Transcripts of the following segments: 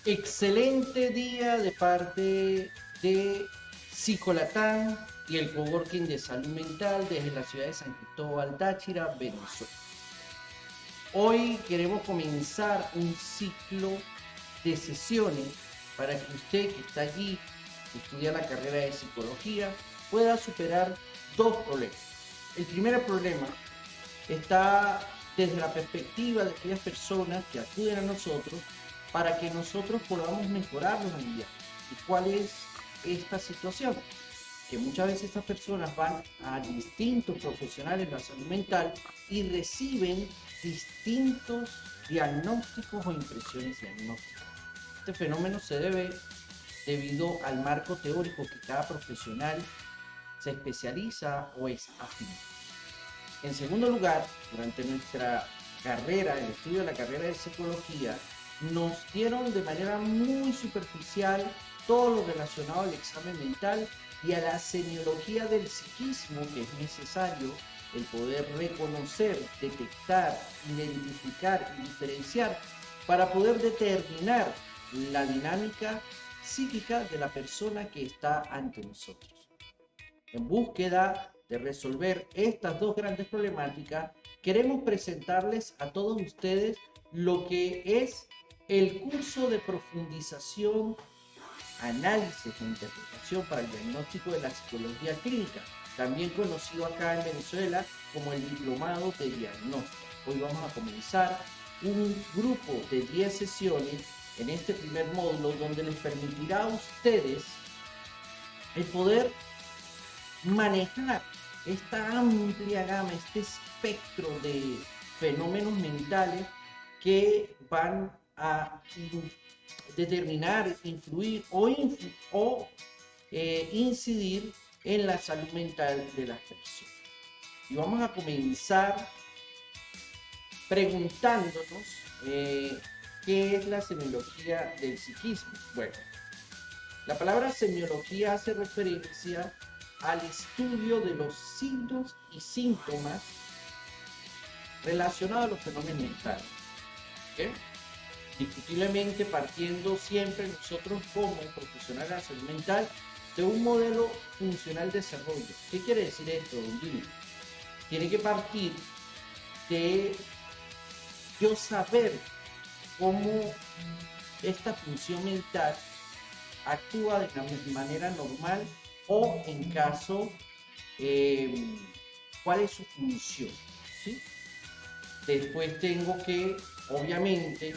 Excelente día de parte de Psicolatán y el coworking de salud mental desde la ciudad de San Cristóbal, Táchira, Venezuela. Hoy queremos comenzar un ciclo de sesiones para que usted que está allí, que estudia la carrera de psicología, pueda superar dos problemas. El primer problema está desde la perspectiva de aquellas personas que acuden a nosotros para que nosotros podamos mejorarlos en día. ¿Y cuál es esta situación? Que muchas veces estas personas van a distintos profesionales de la salud mental y reciben distintos diagnósticos o impresiones diagnósticas. Este fenómeno se debe debido al marco teórico que cada profesional se especializa o es afín. En segundo lugar, durante nuestra carrera, el estudio de la carrera de psicología, nos dieron de manera muy superficial todo lo relacionado al examen mental y a la semiología del psiquismo, que es necesario el poder reconocer, detectar, identificar y diferenciar para poder determinar la dinámica psíquica de la persona que está ante nosotros. En búsqueda de resolver estas dos grandes problemáticas, queremos presentarles a todos ustedes lo que es el curso de profundización, análisis e interpretación para el diagnóstico de la psicología clínica, también conocido acá en Venezuela como el diplomado de diagnóstico. Hoy vamos a comenzar un grupo de 10 sesiones en este primer módulo donde les permitirá a ustedes el poder manejar esta amplia gama, este espectro de fenómenos mentales que van a determinar, influir o incidir en la salud mental de las personas. Y vamos a comenzar preguntándonos qué es la semiología del psiquismo. Bueno, la palabra semiología hace referencia al estudio de los signos y síntomas relacionados a los fenómenos mentales. ¿Okay? Discutiblemente partiendo siempre nosotros como profesionales de la salud mental de un modelo funcional de desarrollo. ¿Qué quiere decir esto, don Jimmy? Tiene que partir de yo saber cómo esta función mental actúa de manera normal o en caso, cuál es su función, ¿sí? Después tengo que, obviamente,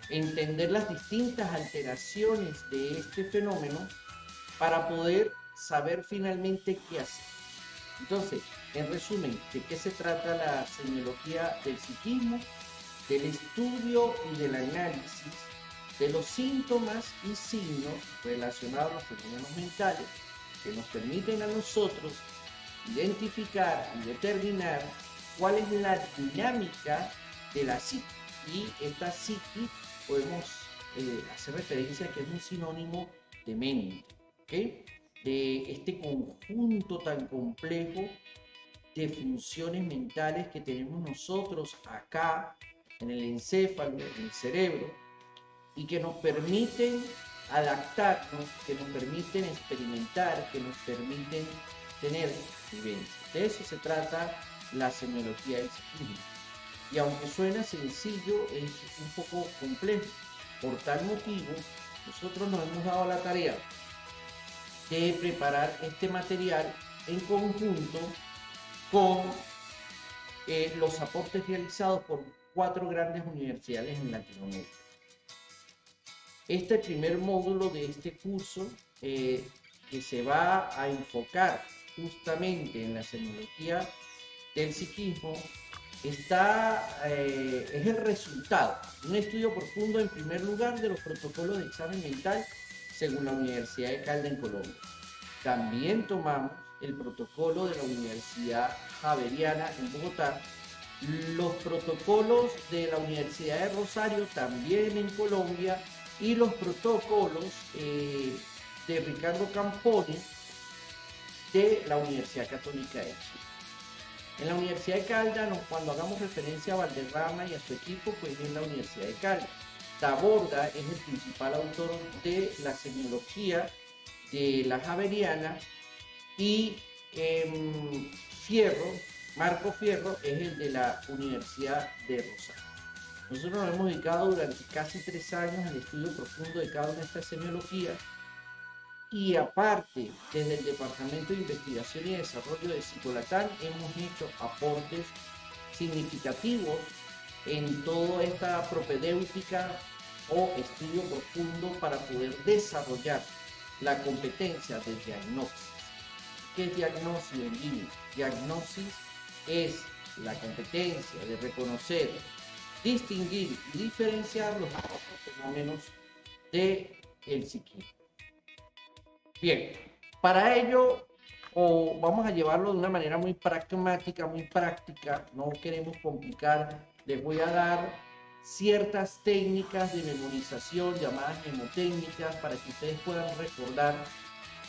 entender las distintas alteraciones de este fenómeno para poder saber finalmente qué hacer. Entonces, en resumen, ¿de qué se trata la semiología del psiquismo? Del estudio y del análisis de los síntomas y signos relacionados a los fenómenos mentales que nos permiten a nosotros identificar y determinar cuál es la dinámica de la psique. Y esta psique podemos hacer referencia a que es un sinónimo de mente, ¿okay? De este conjunto tan complejo de funciones mentales que tenemos nosotros acá en el encéfalo, en el cerebro, y que nos permiten adaptarnos, que nos permiten experimentar, que nos permiten tener vivencias. De eso se trata la semiología del psiquismo. Y aunque suena sencillo, es un poco complejo. Por tal motivo, nosotros nos hemos dado la tarea de preparar este material en conjunto con los aportes realizados por 4 grandes universidades en Latinoamérica. Este primer módulo de este curso, que se va a enfocar justamente en la semiología del psiquismo, es el resultado de un estudio profundo, en primer lugar, de los protocolos de examen mental según la Universidad de Calda en Colombia. También tomamos el protocolo de la Universidad Javeriana en Bogotá, los protocolos de la Universidad de Rosario, también en Colombia, y los protocolos de Ricardo Camponi de la Universidad Católica de Chile. En la Universidad de Calda, cuando hagamos referencia a Valderrama y a su equipo, pues es la Universidad de Calda. Taborda es el principal autor de la semiología de la Javeriana y Fierro, Marco Fierro, es el de la Universidad de Rosario. Nosotros nos hemos dedicado durante casi 3 años al estudio profundo de cada una de estas semiologías y aparte, desde el Departamento de Investigación y Desarrollo de Psicolatán hemos hecho aportes significativos en toda esta propedéutica o estudio profundo para poder desarrollar la competencia de diagnosis. ¿Qué es diagnosis en línea? Diagnosis es la competencia de reconocer, distinguir y diferenciar los fenómenos del psiquismo. Bien, para ello vamos a llevarlo de una manera muy pragmática, muy práctica, no queremos complicar, les voy a dar ciertas técnicas de memorización llamadas mnemotécnicas para que ustedes puedan recordar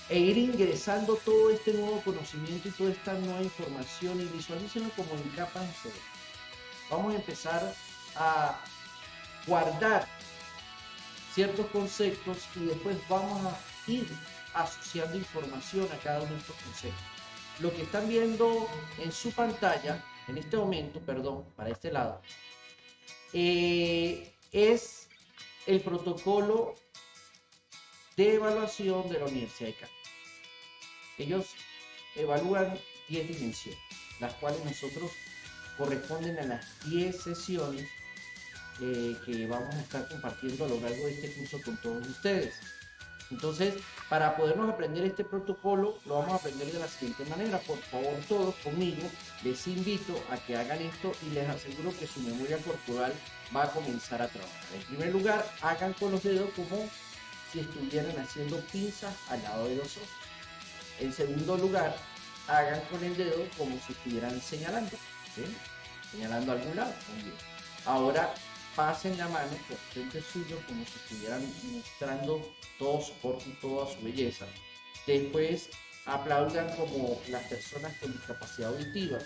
e ir ingresando todo este nuevo conocimiento y toda esta nueva información y visualícenlo como en capas de cerebro. Vamos a empezar a guardar ciertos conceptos y después vamos a ir asociando información a cada uno de estos conceptos. Lo que están viendo en su pantalla, en este momento, perdón, para este lado, es el protocolo de evaluación de la Universidad de Cali. Ellos evalúan 10 dimensiones, las cuales nosotros corresponden a las 10 sesiones que vamos a estar compartiendo a lo largo de este curso con todos ustedes. Entonces, para podernos aprender este protocolo, lo vamos a aprender de la siguiente manera. Por favor, todos conmigo, les invito a que hagan esto y les aseguro que su memoria corporal va a comenzar a trabajar. En primer lugar, hagan con los dedos como si estuvieran haciendo pinzas al lado de los ojos. En segundo lugar, hagan con el dedo como si estuvieran señalando, ¿sí? Señalando a algún lado. Muy bien. Ahora, pasen la mano por frente suyo como si estuvieran mostrando todo su porte y toda su belleza. Después aplaudan como las personas con discapacidad auditiva.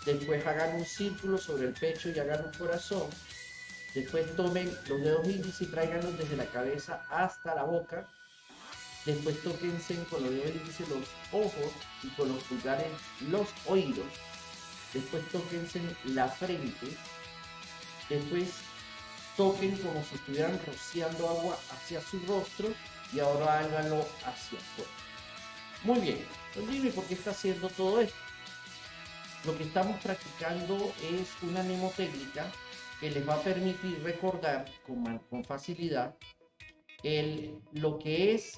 Después hagan un círculo sobre el pecho y hagan un corazón. Después tomen los dedos índice y tráiganlos desde la cabeza hasta la boca. Después tóquense con los dedos índice los ojos y con los pulgares los oídos. Después tóquense la frente. Después toquen como si estuvieran rociando agua hacia su rostro y ahora háganlo hacia afuera. Muy bien, pues dime por qué está haciendo todo esto. Lo que estamos practicando es una mnemotécnica que les va a permitir recordar con facilidad lo que es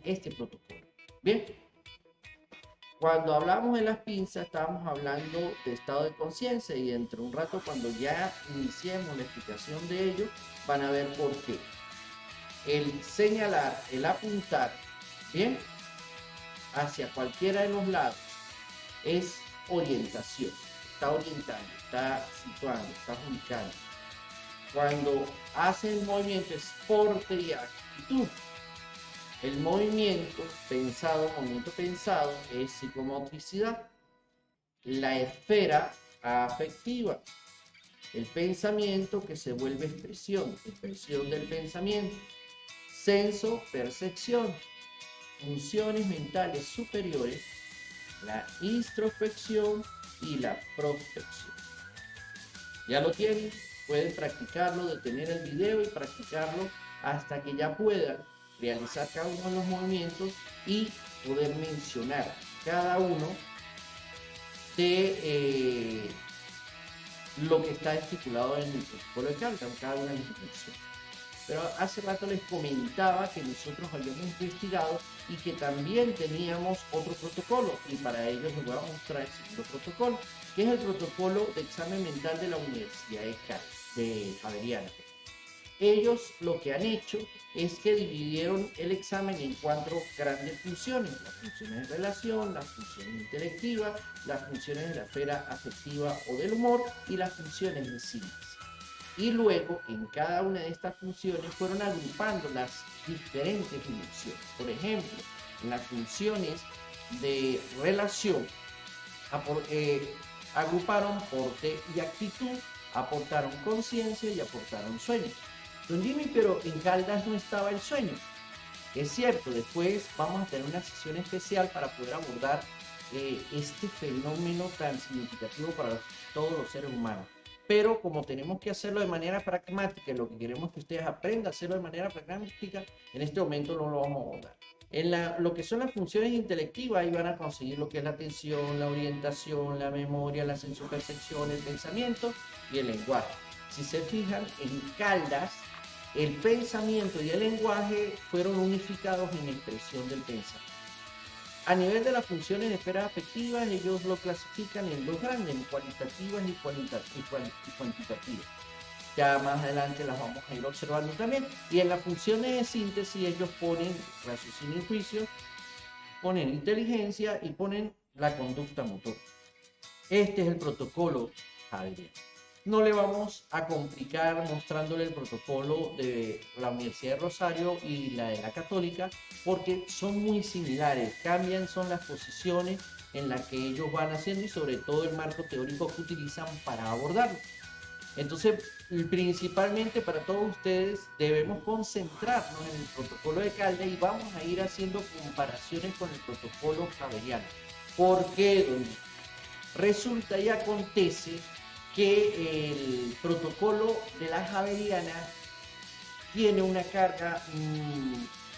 este protocolo. Bien. Cuando hablamos de las pinzas, estábamos hablando de estado de conciencia y dentro de un rato, cuando ya iniciemos la explicación de ello, van a ver por qué. El señalar, el apuntar, ¿bien? Hacia cualquiera de los lados es orientación. Está orientando, está situando, está ubicando. Cuando hace el movimiento es porte y actitud. El movimiento pensado es psicomotricidad. La esfera afectiva. El pensamiento que se vuelve expresión del pensamiento. Senso, percepción. Funciones mentales superiores. La introspección y la prospección. ¿Ya lo tienen? Pueden practicarlo, detener el video y practicarlo hasta que ya puedan realizar cada uno de los movimientos y poder mencionar cada uno de lo que está estipulado en el protocolo de Cantor, cada una de las dimensiones. Pero hace rato les comentaba que nosotros habíamos investigado y que también teníamos otro protocolo, y para ello les voy a mostrar el segundo protocolo, que es el protocolo de examen mental de la Universidad de Javeriana. Ellos lo que han hecho es que dividieron el examen en 4 grandes funciones: las funciones de relación, las funciones intelectivas, las funciones de la esfera afectiva o del humor y las funciones de síntesis. Y luego en cada una de estas funciones fueron agrupando las diferentes dimensiones. Por ejemplo, en las funciones de relación agruparon porte y actitud, aportaron conciencia y aportaron sueño. Don Jimmy, pero en Caldas no estaba el sueño. Es cierto, después vamos a tener una sesión especial para poder abordar este fenómeno tan significativo para todos los seres humanos. Pero como tenemos que hacerlo de manera pragmática, lo que queremos es que ustedes aprendan a hacerlo de manera pragmática, en este momento no lo vamos a abordar. Lo que son las funciones intelectivas, ahí van a conseguir lo que es la atención, la orientación, la memoria, la sensopercepción, el pensamiento y el lenguaje. Si se fijan, en Caldas, el pensamiento y el lenguaje fueron unificados en la expresión del pensamiento. A nivel de las funciones de esferas afectivas, ellos lo clasifican en dos grandes, en cualitativas y cuantitativas. Ya más adelante las vamos a ir observando también. Y en las funciones de síntesis ellos ponen raciocinio y juicio, ponen inteligencia y ponen la conducta motor. Este es el protocolo javeriano. No le vamos a complicar mostrándole el protocolo de la Universidad de Rosario y la de la Católica, porque son muy similares. Cambian son las posiciones en las que ellos van haciendo y sobre todo el marco teórico que utilizan para abordarlo. Entonces, principalmente para todos ustedes debemos concentrarnos en el protocolo de Caldas y vamos a ir haciendo comparaciones con el protocolo javeriano. ¿Por qué, don? Resulta y acontece que el protocolo de la javeriana tiene una carga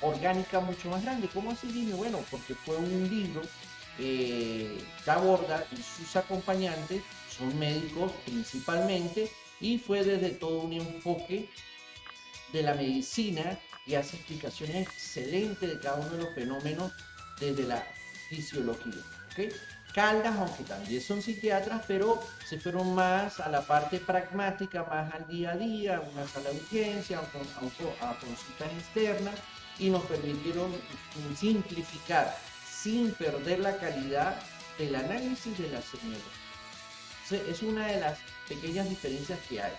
orgánica mucho más grande. ¿Cómo así, dime? Bueno, porque fue un libro que aborda y sus acompañantes son médicos principalmente y fue desde todo un enfoque de la medicina y hace explicaciones excelentes de cada uno de los fenómenos desde la fisiología. ¿Okay? Caldas, aunque también son psiquiatras, pero se fueron más a la parte pragmática, más al día a día, a una sala de urgencia, a consultas externas, y nos permitieron simplificar sin perder la calidad del análisis de la semiología. Es una de las pequeñas diferencias que hay.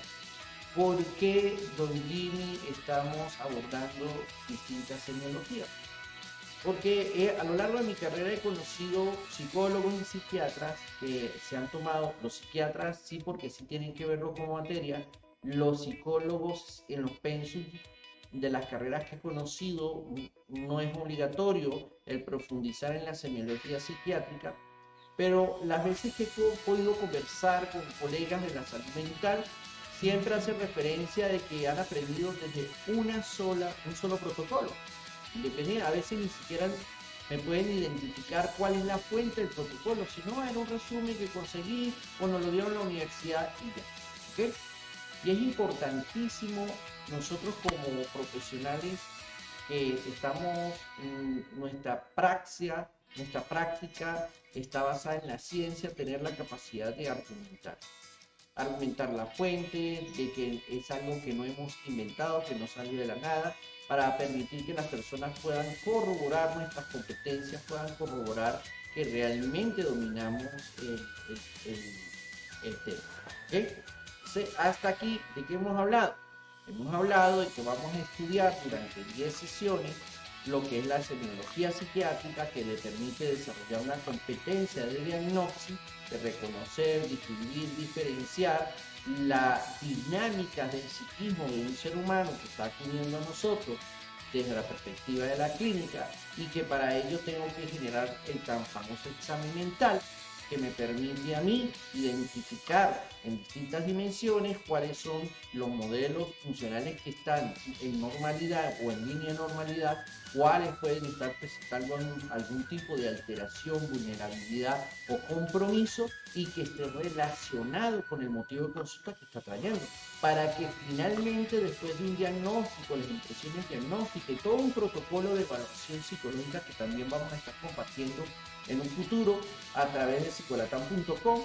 ¿Por qué, don Jimmy, estamos abordando distintas semiologías? Porque a lo largo de mi carrera he conocido psicólogos y psiquiatras que se han tomado, los psiquiatras sí porque sí tienen que verlo como materia, los psicólogos en los pensus de las carreras que he conocido no es obligatorio el profundizar en la semiología psiquiátrica, pero las veces que he podido conversar con colegas de la salud mental, siempre hace referencia de que han aprendido desde un solo protocolo. A veces ni siquiera me pueden identificar cuál es la fuente del protocolo, si no era un resumen que conseguí o nos lo dieron en la universidad y ya. ¿Okay? Y es importantísimo nosotros como profesionales que estamos en nuestra práctica está basada en la ciencia, tener la capacidad de argumentar la fuente, de que es algo que no hemos inventado, que no salió de la nada, para permitir que las personas puedan corroborar nuestras competencias, puedan corroborar que realmente dominamos el tema. ¿Okay? Entonces, hasta aquí, ¿de qué hemos hablado? Hemos hablado de que vamos a estudiar durante 10 sesiones lo que es la semiología psiquiátrica, que le permite desarrollar una competencia de diagnóstico, de reconocer, distinguir, diferenciar la dinámica del psiquismo de un ser humano que está acudiendo a nosotros desde la perspectiva de la clínica, y que para ello tengo que generar el tan famoso examen mental que me permite a mí identificar en distintas dimensiones cuáles son los modelos funcionales que están en normalidad o en línea de normalidad, cuáles pueden estar presentando algún tipo de alteración, vulnerabilidad o compromiso, y que esté relacionado con el motivo de consulta que está trayendo, para que finalmente, después de un diagnóstico, las impresiones diagnósticas y todo un protocolo de evaluación psicológica que también vamos a estar compartiendo en un futuro a través de psicolatan.com,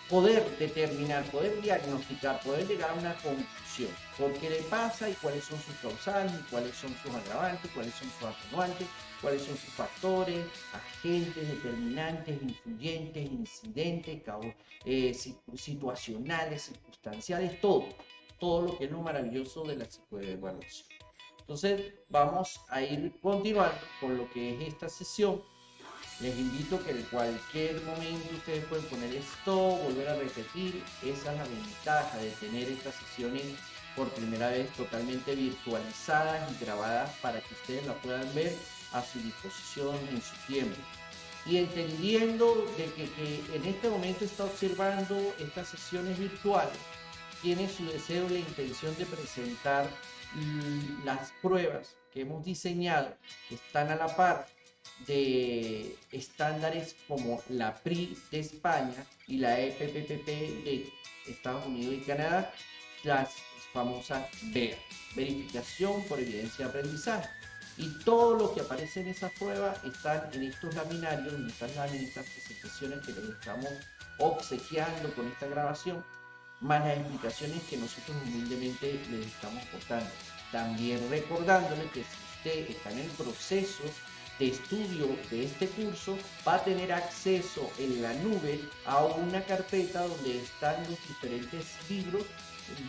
poder determinar, poder diagnosticar, poder llegar a una conclusión, por qué le pasa y cuáles son sus causales, y cuáles son sus agravantes, cuáles son sus atenuantes, cuáles son sus factores, agentes, determinantes, influyentes, incidentes, situacionales, circunstanciales, todo lo que es lo maravilloso de la psicoevaluación. Entonces vamos a ir continuando con lo que es esta sesión Les invito que en cualquier momento ustedes pueden poner stop, volver a repetir. Esa es la ventaja de tener estas sesiones por primera vez totalmente virtualizadas y grabadas para que ustedes la puedan ver a su disposición en su tiempo. Y entendiendo de que en este momento está observando estas sesiones virtuales, tiene su deseo y la intención de presentar las pruebas que hemos diseñado, que están a la par de estándares como la PRI de España y la EPPP de Estados Unidos y Canadá, las famosas VEA, verificación por evidencia de aprendizaje. Y todo lo que aparece en esa prueba están en estos laminarios, en estas presentaciones que les estamos obsequiando con esta grabación, más las explicaciones que nosotros humildemente les estamos contando. También recordándole que si usted está en el proceso de estudio de este curso, va a tener acceso en la nube a una carpeta donde están los diferentes libros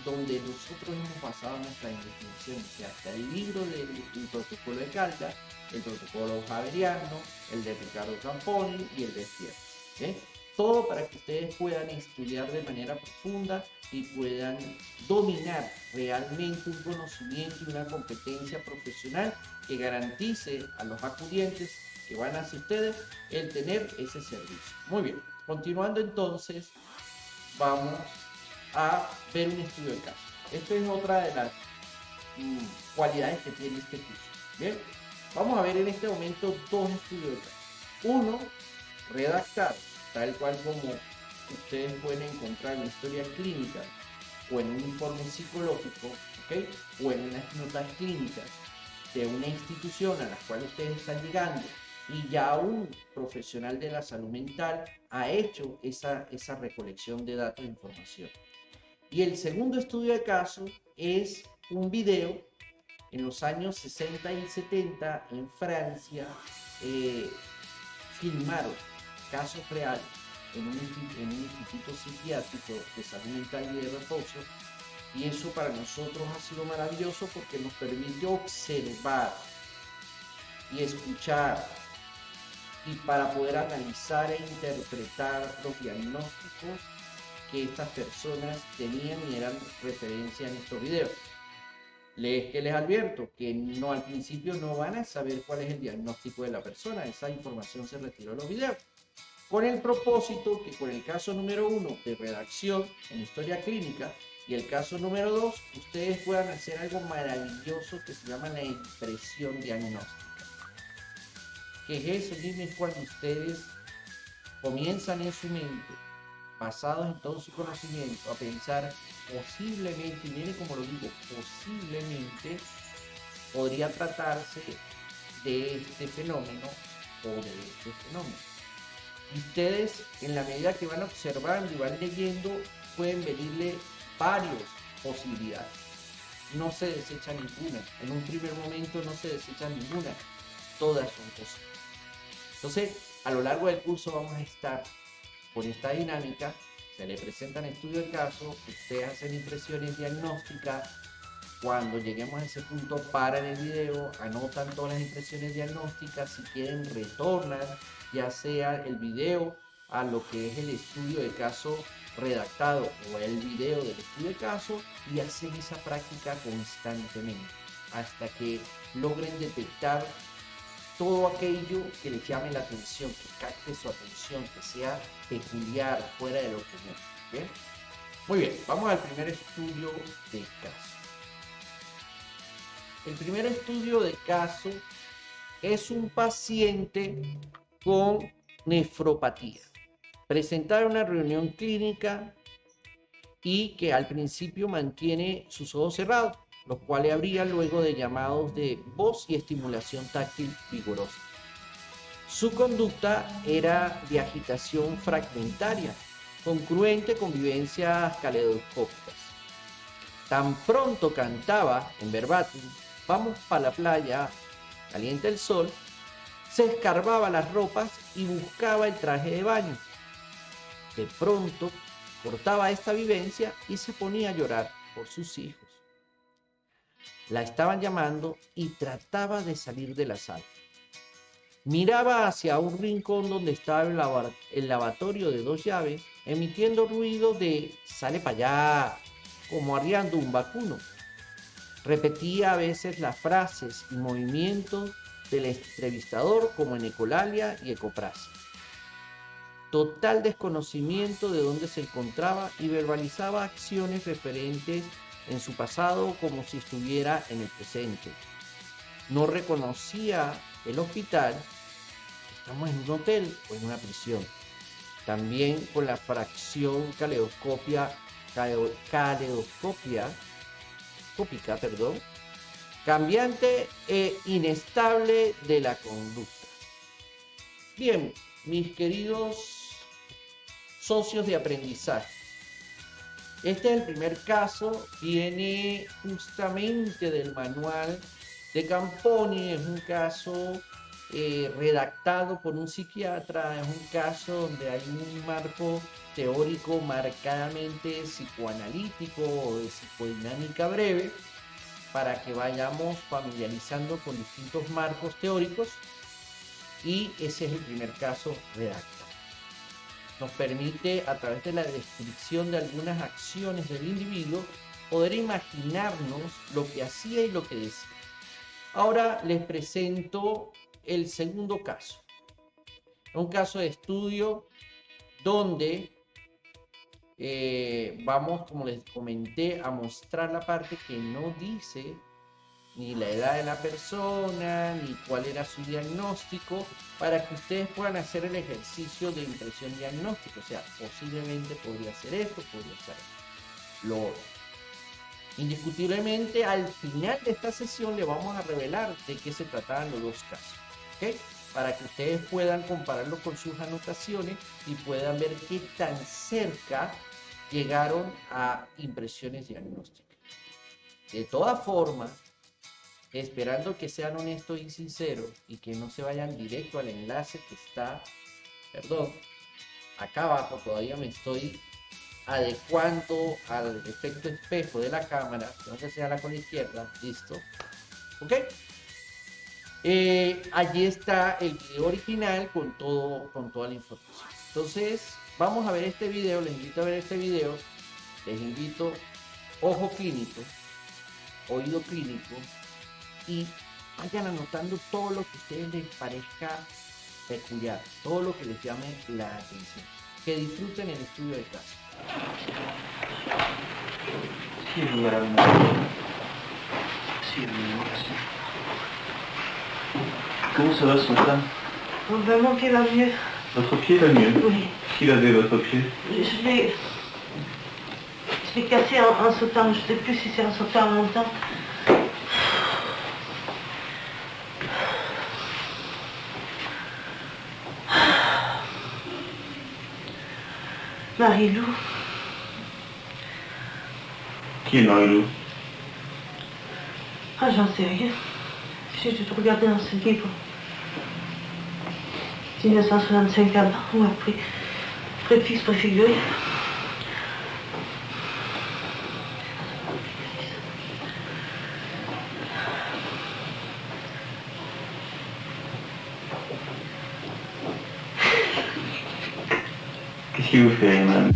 donde nosotros hemos basado nuestra investigación, o sea, hasta el libro del protocolo de Caldas, el protocolo javeriano, el de Ricardo Camponi y el de Sierra. Todo para que ustedes puedan estudiar de manera profunda y puedan dominar realmente un conocimiento y una competencia profesional que garantice a los acudientes que van hacia ustedes el tener ese servicio. Muy bien, continuando entonces, vamos a ver un estudio de caso. Esta es otra de las cualidades que tiene este curso. Bien, vamos a ver en este momento dos estudios de caso. Uno, redactado, tal cual como ustedes pueden encontrar en historia clínica o en un informe psicológico, ¿okay? O en unas notas clínicas de una institución a la cual ustedes están llegando y ya un profesional de la salud mental ha hecho esa recolección de datos e información. Y el segundo estudio de caso es un video en los años 60 y 70 en Francia. Filmaron casos reales en un instituto psiquiátrico de salud mental y de reposo, y eso para nosotros ha sido maravilloso porque nos permite observar y escuchar y para poder analizar e interpretar los diagnósticos que estas personas tenían y eran referencia en estos videos. Les advierto que no, al principio no van a saber cuál es el diagnóstico de la persona, esa información se retiró de los videos, con el propósito que con el caso número 1 de redacción en historia clínica y el caso número 2, ustedes puedan hacer algo maravilloso que se llama la impresión diagnóstica. ¿Qué es eso? Dime, cuando ustedes comienzan en su mente, basados en todo su conocimiento, a pensar posiblemente, y miren como lo digo, posiblemente podría tratarse de este fenómeno o de este fenómeno. Y ustedes, en la medida que van observando y van leyendo, pueden venirle varias posibilidades. No se desecha ninguna. En un primer momento no se desecha ninguna. Todas son posibles. Entonces, a lo largo del curso vamos a estar por esta dinámica. Se le presentan estudios de caso, ustedes hacen impresiones diagnósticas. Cuando lleguemos a ese punto, paran el video, anotan todas las impresiones diagnósticas. Si quieren, retornan ya sea el video a lo que es el estudio de caso redactado o el video del estudio de caso, y hacen esa práctica constantemente hasta que logren detectar todo aquello que les llame la atención, que capte su atención, que sea peculiar, fuera de lo común. ¿Bien? Muy bien, vamos al primer estudio de caso. El primer estudio de caso es un paciente con nefropatía. Presentar una reunión clínica y que al principio mantiene sus ojos cerrados, los cuales abría luego de llamados de voz y estimulación táctil vigorosa. Su conducta era de agitación fragmentaria, congruente con vivencias caleidoscópicas. Tan pronto cantaba en verbatim, vamos para la playa, calienta el sol, se escarbaba las ropas y buscaba el traje de baño. De pronto cortaba esta vivencia y se ponía a llorar por sus hijos. La estaban llamando y trataba de salir de la sala. Miraba hacia un rincón donde estaba el lavatorio de 2 llaves, emitiendo ruido de sale para allá, como arriando un vacuno. Repetía a veces las frases y movimientos del entrevistador como en Ecolalia y Ecopras. Total desconocimiento de dónde se encontraba y verbalizaba acciones referentes en su pasado como si estuviera en el presente. No reconocía el hospital, estamos en un hotel o en una prisión. También con la fracción caleidoscópica, cambiante e inestable de la conducta. Bien, mis queridos socios de aprendizaje, este es el primer caso, viene justamente del manual de Camponi, es un caso redactado por un psiquiatra, es un caso donde hay un marco teórico marcadamente psicoanalítico o de psicodinámica breve, para que vayamos familiarizando con distintos marcos teóricos, y ese es el primer caso redactado. Nos permite, a través de la descripción de algunas acciones del individuo, poder imaginarnos lo que hacía y lo que decía. Ahora les presento el segundo caso. Un caso de estudio donde vamos, como les comenté, a mostrar la parte que no dice ni la edad de la persona, ni cuál era su diagnóstico, para que ustedes puedan hacer el ejercicio de impresión diagnóstica. O sea, posiblemente podría ser esto, podría ser lo otro. Indiscutiblemente, al final de esta sesión le vamos a revelar de qué se trataban los dos casos, ¿ok? Para que ustedes puedan compararlo con sus anotaciones y puedan ver qué tan cerca llegaron a impresiones diagnósticas. De todas formas, esperando que sean honestos y sinceros y que no se vayan directo al enlace que está, acá abajo, todavía me estoy adecuando al efecto espejo de la cámara, que no se señala con la izquierda, listo, ok. Allí está el video original con toda la información. Entonces, vamos a ver este video, les invito a ver este video, les invito ojo clínico, oído clínico, y vayan anotando todo lo que a ustedes les parezca peculiar, todo lo que les llame la atención. Que disfruten el estudio de caso. Sí, merci. Comment ça va, Sultan? Vraiment qu'il va mieux. Votre pied va mieux? Oui. Qui avait votre pied? Je l'ai cassé en sautant. Je ne sais plus si c'est en sautant en montant. Marie-Lou. Qui est Marie-Lou? Ah, j'en sais rien. J'ai dû regarder dans ce livre. 1965 avant ou après. Préfixe, préfiguré. Qu'est-ce qui vous fait rire, madame?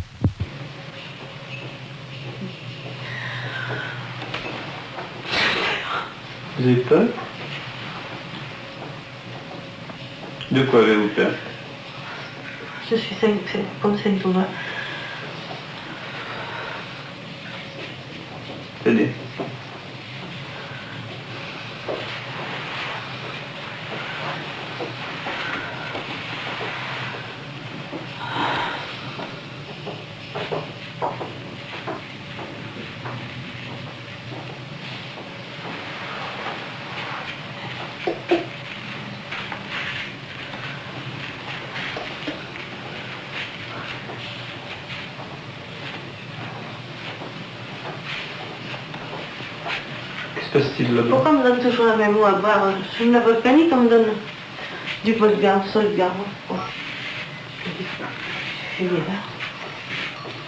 Vous avez peur? De quoi avez-vous peur? Je suis comme Saint-Thomas. Tenez. Que se passe-t-il là-bas? Pourquoi on me donne toujours la même eau à boire? Je ne la volcanique, on me donne du Volga, Solga. Bon. Je fais mes là.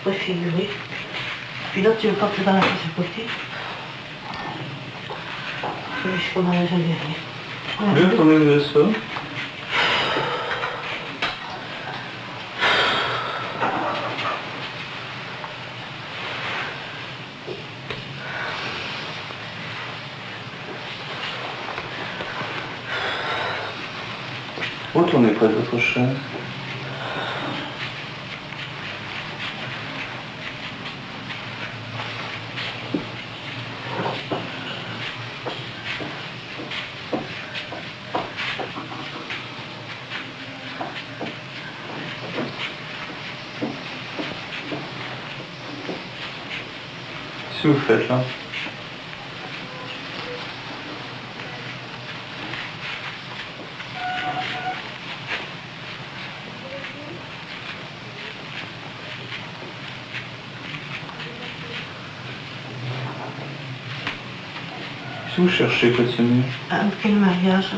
Préfiguré. Puis l'autre, tu me portes dans la pièce à côté. Je suis comme un jeune derrière. Vous attendez de ça? Retournez près de votre chaise. Qu'est-ce que vous faites là? Qu'est-ce que vous cherchez, Cotigny? Quel mariage?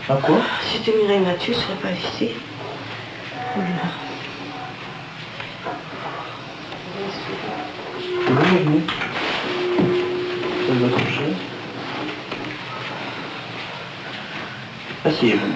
À quoi? Si tu m'irais là-dessus, je serais pas ici. Voilà. Vous pouvez revenir près de votre chaise. Asseyez-vous.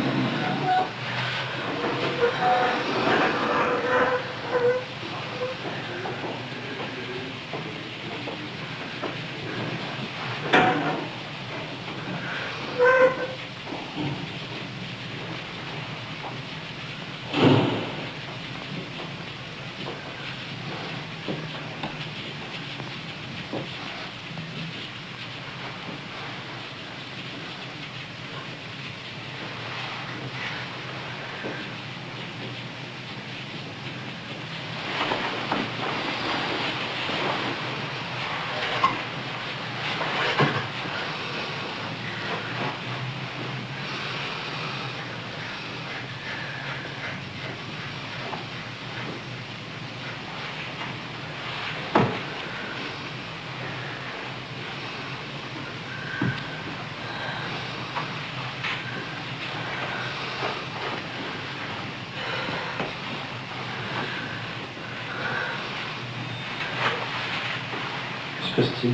Que se passe-t-il?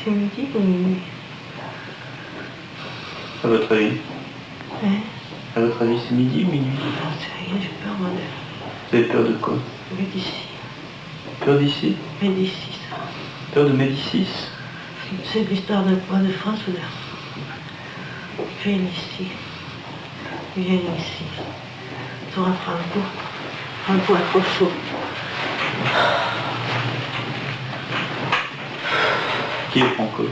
C'est midi ou minuit? À votre avis? Hein? À votre avis, c'est midi ou minuit? J'en sais rien, j'ai peur, moi, Vous avez peur de quoi? de Médicis. Peur d'ici? Médicis. Peur de Médicis? C'est l'histoire de quoi? De France ou de... Ils viennent ici. Ils viennent ici. Sur un Franco. Franco à trop chaud. Qui est Franco?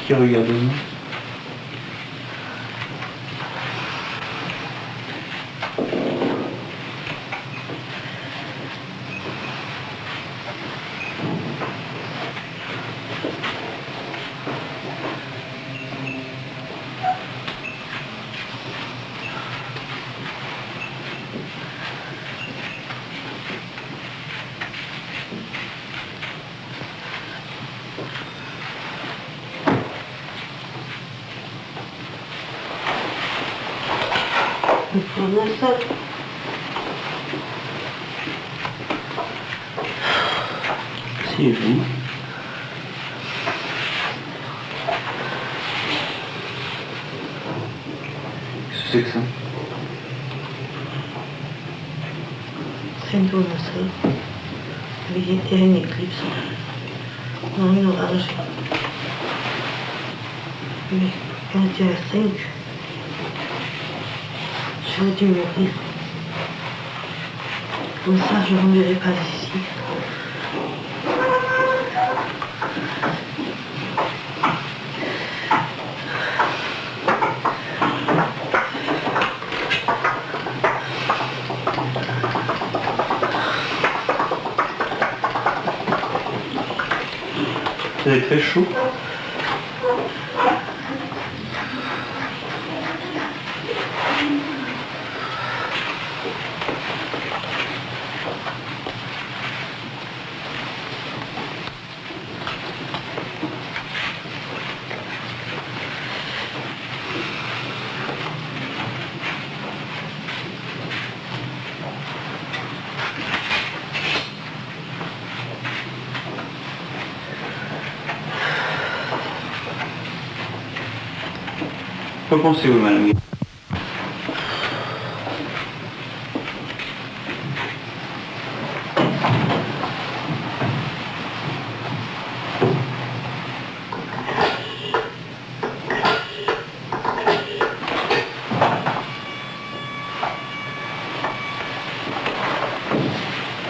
Qui regarde nous? Il faut un seul. Asseyez-vous. Qu'est-ce que c'est que ça? C'est une tournesol. Il y a une éclipse. Non, une orage. Mais quand il y a 5, j'aurais dû mourir. Comme ça, je ne reviendrai pas ici. Vous avez très chaud? Pas pensé, oui, madame.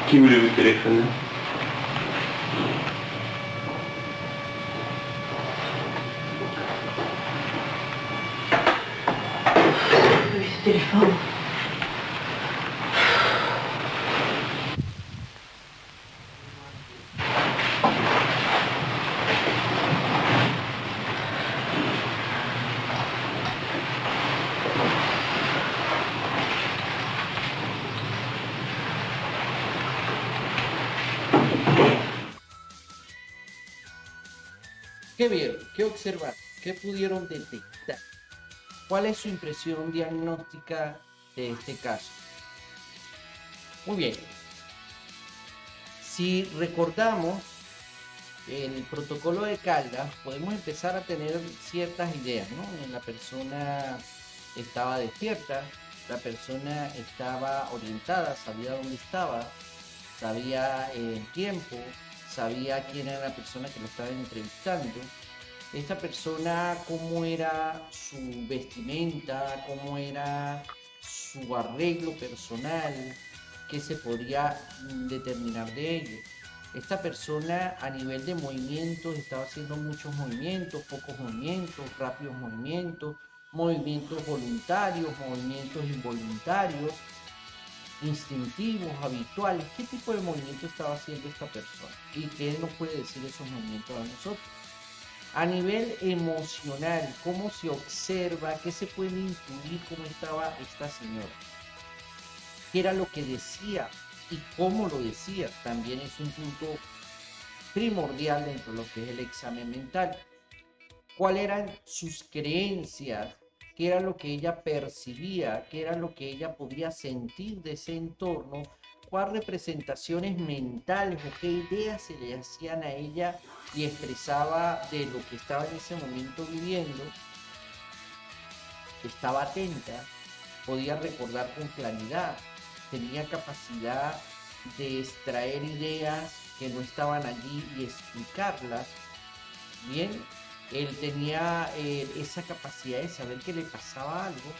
Qui voulez-vous téléphoner? Oui, ce téléphone. ¿Qué vieron? ¿Qué observaron? ¿Qué pudieron detectar? ¿Cuál es su impresión diagnóstica de este caso? Muy bien. Si recordamos el protocolo de Caldas, podemos empezar a tener ciertas ideas, ¿no? La persona estaba despierta, la persona estaba orientada, sabía dónde estaba, sabía el tiempo, sabía quién era la persona que lo estaba entrevistando. Esta persona, cómo era su vestimenta, cómo era su arreglo personal, qué se podría determinar de ello. Esta persona a nivel de movimientos estaba haciendo muchos movimientos, pocos movimientos, rápidos movimientos, movimientos voluntarios, movimientos involuntarios, instintivos, habituales. ¿Qué tipo de movimiento estaba haciendo esta persona? ¿Y qué nos puede decir esos movimientos a nosotros? A nivel emocional, ¿cómo se observa? ¿Qué se puede intuir cómo estaba esta señora? ¿Qué era lo que decía y cómo lo decía? También es un punto primordial dentro de lo que es el examen mental. ¿Cuáles eran sus creencias? ¿Qué era lo que ella percibía? ¿Qué era lo que ella podía sentir de ese entorno? ¿Cuáles representaciones mentales o qué ideas se le hacían a ella y expresaba de lo que estaba en ese momento viviendo? Estaba atenta, podía recordar con claridad, tenía capacidad de extraer ideas que no estaban allí y explicarlas. Bien, él tenía esa capacidad de saber que le pasaba algo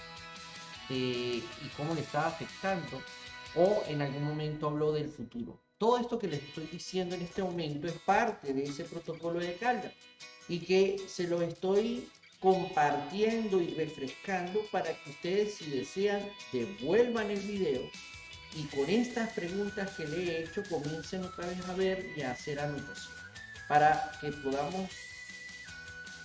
y cómo le estaba afectando, o en algún momento habló del futuro. Todo esto que les estoy diciendo en este momento es parte de ese protocolo de Caldas y que se lo estoy compartiendo y refrescando para que ustedes, si desean, devuelvan el video y con estas preguntas que le he hecho comiencen otra vez a ver y a hacer anotación para que podamos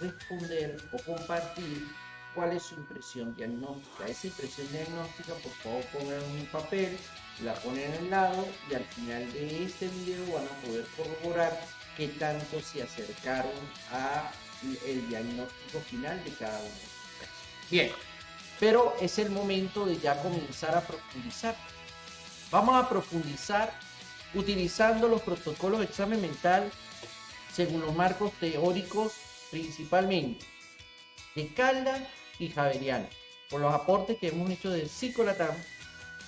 responder o compartir cuál es su impresión diagnóstica. Esa impresión diagnóstica, por favor, pongan en un papel, la ponen al lado y al final de este video van a poder corroborar qué tanto se acercaron a el diagnóstico final de cada uno de los casos. Bien, pero es el momento de ya comenzar a profundizar. Vamos a profundizar utilizando los protocolos de examen mental según los marcos teóricos principalmente de Caldas y Javeriano, por los aportes que hemos hecho del Psicolatam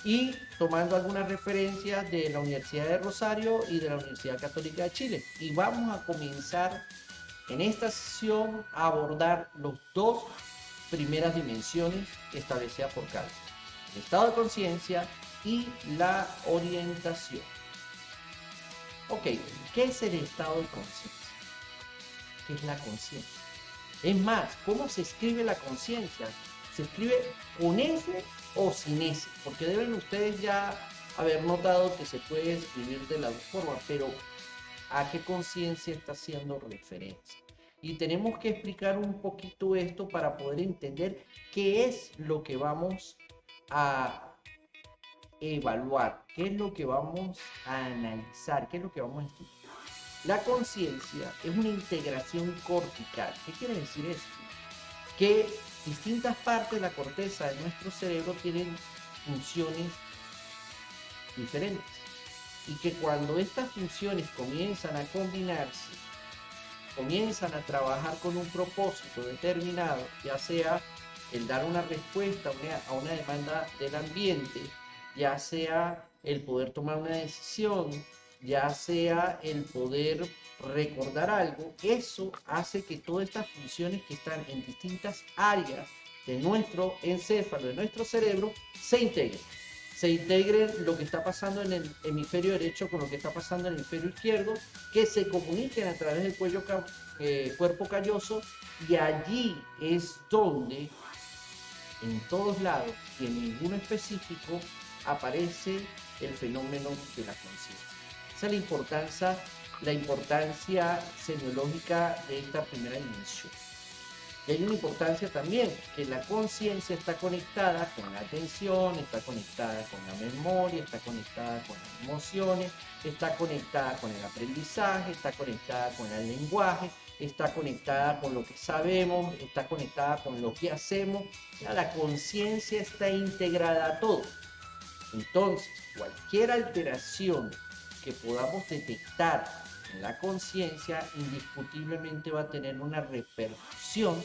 y tomando algunas referencias de la Universidad de Rosario y de la Universidad Católica de Chile. Y vamos a comenzar en esta sesión a abordar las dos primeras dimensiones establecidas por Caldas: el estado de conciencia y la orientación. Ok, ¿qué es el estado de conciencia? ¿Qué es la conciencia? Es más, ¿cómo se escribe la conciencia? ¿Se escribe con S o sin S? Porque deben ustedes ya haber notado que se puede escribir de las dos formas, pero ¿a qué conciencia está haciendo referencia? Y tenemos que explicar un poquito esto para poder entender qué es lo que vamos a evaluar, qué es lo que vamos a analizar, qué es lo que vamos a estudiar. La conciencia es una integración cortical. ¿Qué quiere decir esto? Que distintas partes de la corteza de nuestro cerebro tienen funciones diferentes y que cuando estas funciones comienzan a combinarse, comienzan a trabajar con un propósito determinado, ya sea el dar una respuesta a una demanda del ambiente, ya sea el poder tomar una decisión, ya sea el poder recordar algo, eso hace que todas estas funciones que están en distintas áreas de nuestro encéfalo, de nuestro cerebro, se integren. Se integren lo que está pasando en el hemisferio derecho con lo que está pasando en el hemisferio izquierdo, que se comuniquen a través del cuerpo calloso, y allí es donde, en todos lados y en ninguno específico, aparece el fenómeno de la conciencia. Esa es la importancia semiológica de esta primera dimensión. Y hay una importancia también, que la conciencia está conectada con la atención, está conectada con la memoria, está conectada con las emociones, está conectada con el aprendizaje, está conectada con el lenguaje, está conectada con lo que sabemos, está conectada con lo que hacemos. Ya la conciencia está integrada a todo. Entonces, cualquier alteración que podamos detectar en la conciencia indiscutiblemente va a tener una repercusión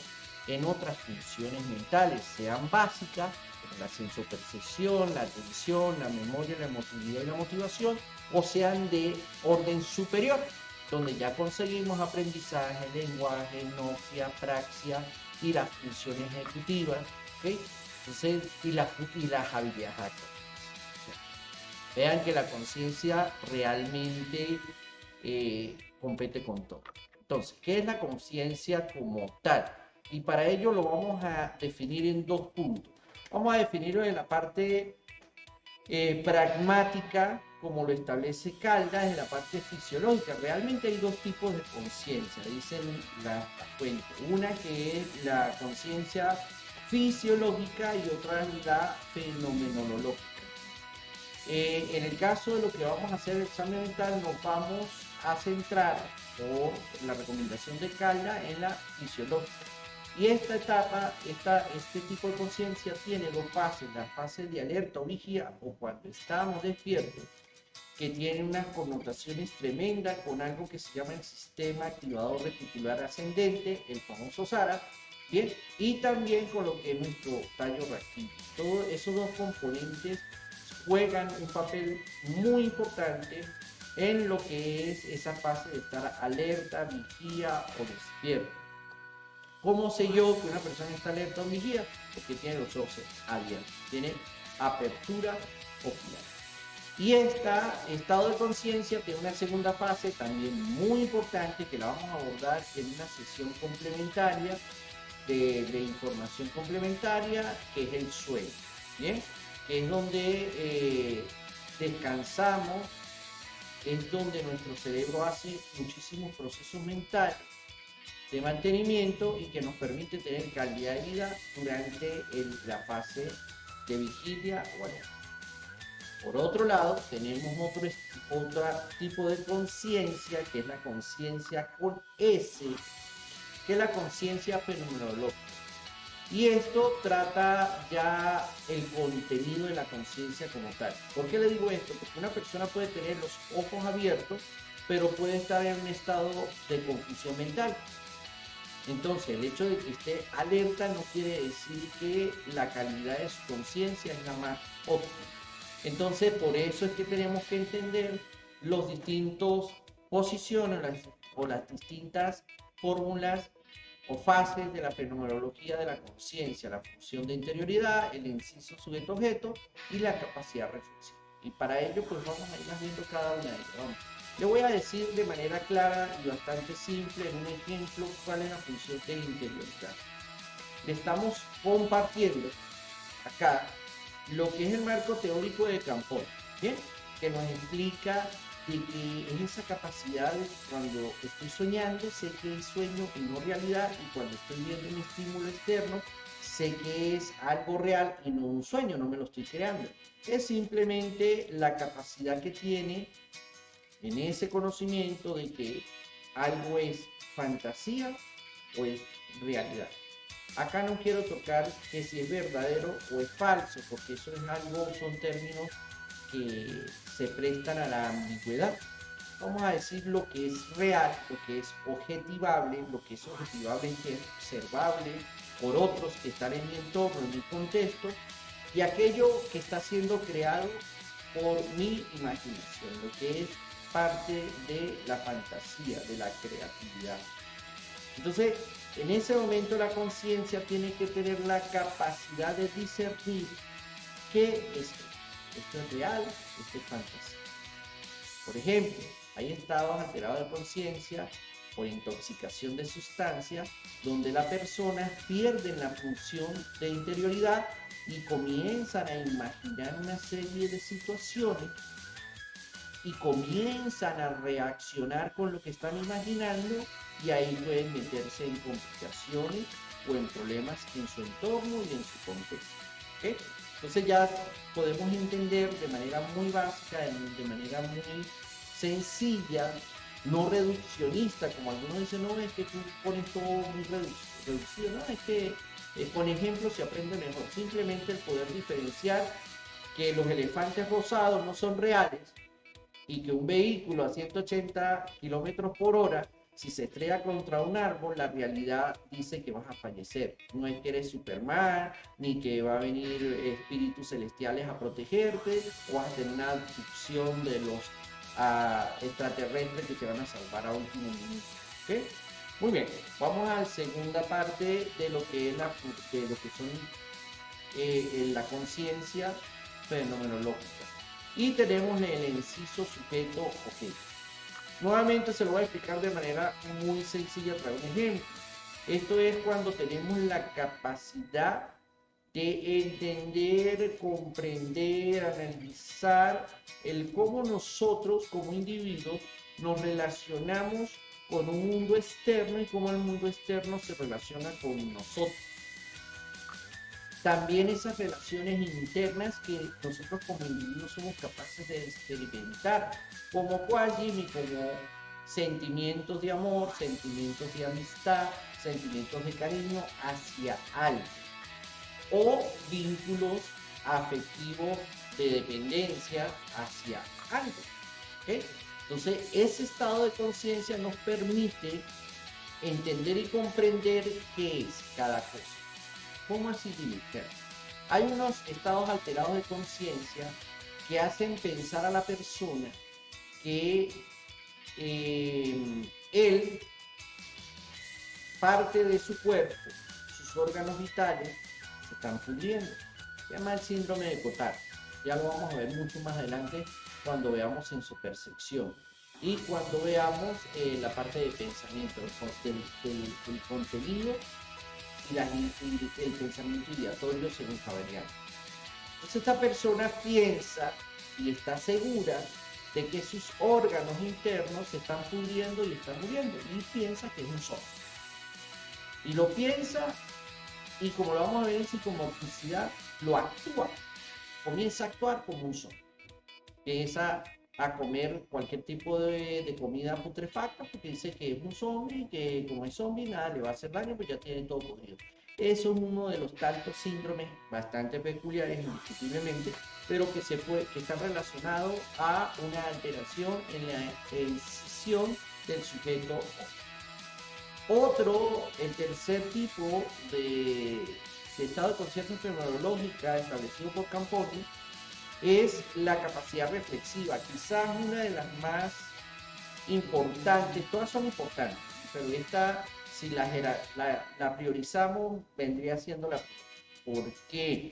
en otras funciones mentales, sean básicas, como la sensopercepción, la atención, la memoria, la emotividad y la motivación, o sean de orden superior, donde ya conseguimos aprendizaje, lenguaje, noxia, praxia y las funciones ejecutivas, ¿okay? Entonces, y las habilidades activas. Vean que la conciencia realmente compete con todo. Entonces, ¿qué es la conciencia como tal? Y para ello lo vamos a definir en dos puntos. Vamos a definirlo en la parte pragmática, como lo establece Caldas, en la parte fisiológica. Realmente hay dos tipos de conciencia, dicen las fuentes. Una que es la conciencia fisiológica y otra es la fenomenológica. En el caso de lo que vamos a hacer el examen mental, nos vamos a centrar, por la recomendación de Caldas, en la fisiológica. Y esta etapa, este tipo de conciencia tiene dos fases: la fase de alerta o vigía, o cuando estamos despiertos, que tiene unas connotaciones tremendas con algo que se llama el sistema activador reticular ascendente, el famoso SARA, ¿bien? Y también con lo que es nuestro tallo reactivo. Todos esos dos componentes juegan un papel muy importante en lo que es esa fase de estar alerta, vigía o despierto. ¿Cómo sé yo que una persona está alerta o vigía? Porque tiene los ojos abiertos, tiene apertura ocular. Y este estado de conciencia tiene una segunda fase también muy importante, que la vamos a abordar en una sesión complementaria de información complementaria, que es el sueño, ¿bien? Que es donde descansamos, es donde nuestro cerebro hace muchísimos procesos mentales de mantenimiento y que nos permite tener calidad de vida durante la fase de vigilia o alerta. Por otro lado, tenemos otro tipo de conciencia, que es la conciencia con S, que es la conciencia fenomenológica. Y esto trata ya el contenido de la conciencia como tal. ¿Por qué le digo esto? Porque una persona puede tener los ojos abiertos, pero puede estar en un estado de confusión mental. Entonces, el hecho de que esté alerta no quiere decir que la calidad de su conciencia es la más óptima. Entonces, por eso es que tenemos que entender los distintos posiciones o las distintas fórmulas o fases de la fenomenología de la conciencia: la función de interioridad, el inciso sujeto-objeto y la capacidad reflexiva. Y para ello, pues vamos a ir viendo cada una de ellas. Le voy a decir de manera clara y bastante simple, en un ejemplo, cuál es la función de interioridad. Le estamos compartiendo acá lo que es el marco teórico de Campón, ¿bien? Que nos explica de que es esa capacidad de, cuando estoy soñando, sé que es sueño y no realidad, y cuando estoy viendo un estímulo externo, sé que es algo real y no un sueño, no me lo estoy creando. Es simplemente la capacidad que tiene en ese conocimiento de que algo es fantasía o es realidad. Acá no quiero tocar que si es verdadero o es falso, porque eso es algo, son términos que se prestan a la ambigüedad. Vamos a decir lo que es real, lo que es objetivable. Lo que es objetivable es observable, por otros que están en mi entorno, en mi contexto, y aquello que está siendo creado por mi imaginación, lo que es parte de la fantasía, de la creatividad. Entonces, en ese momento la conciencia tiene que tener la capacidad de discernir qué es esto. Esto es real, esto es fantasía. Por ejemplo, hay estados alterados de conciencia por intoxicación de sustancias donde las personas pierden la función de interioridad y comienzan a imaginar una serie de situaciones y comienzan a reaccionar con lo que están imaginando y ahí pueden meterse en complicaciones o en problemas en su entorno y en su contexto. ¿Okay? Entonces ya podemos entender de manera muy básica, de manera muy sencilla, no reduccionista, como algunos dicen, no, es que tú pones todo muy reducido, no, es que con ejemplos se aprende mejor. Simplemente el poder diferenciar que los elefantes rosados no son reales y que un vehículo a 180 kilómetros por hora, si se estrella contra un árbol, la realidad dice que vas a fallecer. No es que eres Superman, ni que va a venir espíritus celestiales a protegerte, o vas a tener una abducción de los extraterrestres que te van a salvar a último minuto. ¿Okay? Muy bien, vamos a la segunda parte de lo que es de lo que son la conciencia fenomenológica. Y tenemos el inciso sujeto objeto. Nuevamente se lo voy a explicar de manera muy sencilla a través de un ejemplo. Esto es cuando tenemos la capacidad de entender, comprender, analizar el cómo nosotros como individuos nos relacionamos con un mundo externo y cómo el mundo externo se relaciona con nosotros. También esas relaciones internas que nosotros como individuos somos capaces de experimentar, como cual, Jimmy, como sentimientos de amor, sentimientos de amistad, sentimientos de cariño hacia alguien, o vínculos afectivos de dependencia hacia algo. ¿Okay? Entonces, ese estado de conciencia nos permite entender y comprender qué es cada cosa. ¿Cómo así, Jimmy? Hay unos estados alterados de conciencia que hacen pensar a la persona que él, parte de su cuerpo, sus órganos vitales, se están pudriendo. Se llama el síndrome de Cotard. Ya lo vamos a ver mucho más adelante cuando veamos en su percepción. Y cuando veamos la parte de pensamiento, del contenido y el pensamiento ideatorio según Haveriano. Entonces esta persona piensa y está segura de que sus órganos internos se están pudriendo y están muriendo y piensa que es un zombie. Y lo piensa y como lo vamos a ver en psicomotricidad, lo actúa. Comienza a actuar como un zombie. Empieza a comer cualquier tipo de comida putrefacta porque dice que es un zombie, que como es zombie nada le va a hacer daño, pues ya tiene todo podrido. Eso es uno de los tantos síndromes bastante peculiares, indiscutiblemente, pero que están relacionados a una alteración en la decisión del sujeto. El tercer tipo de estado de conciencia fenomenológica establecido por Camponi es la capacidad reflexiva, quizás una de las más importantes, todas son importantes, pero esta, si la priorizamos, vendría siendo la... ¿Por qué?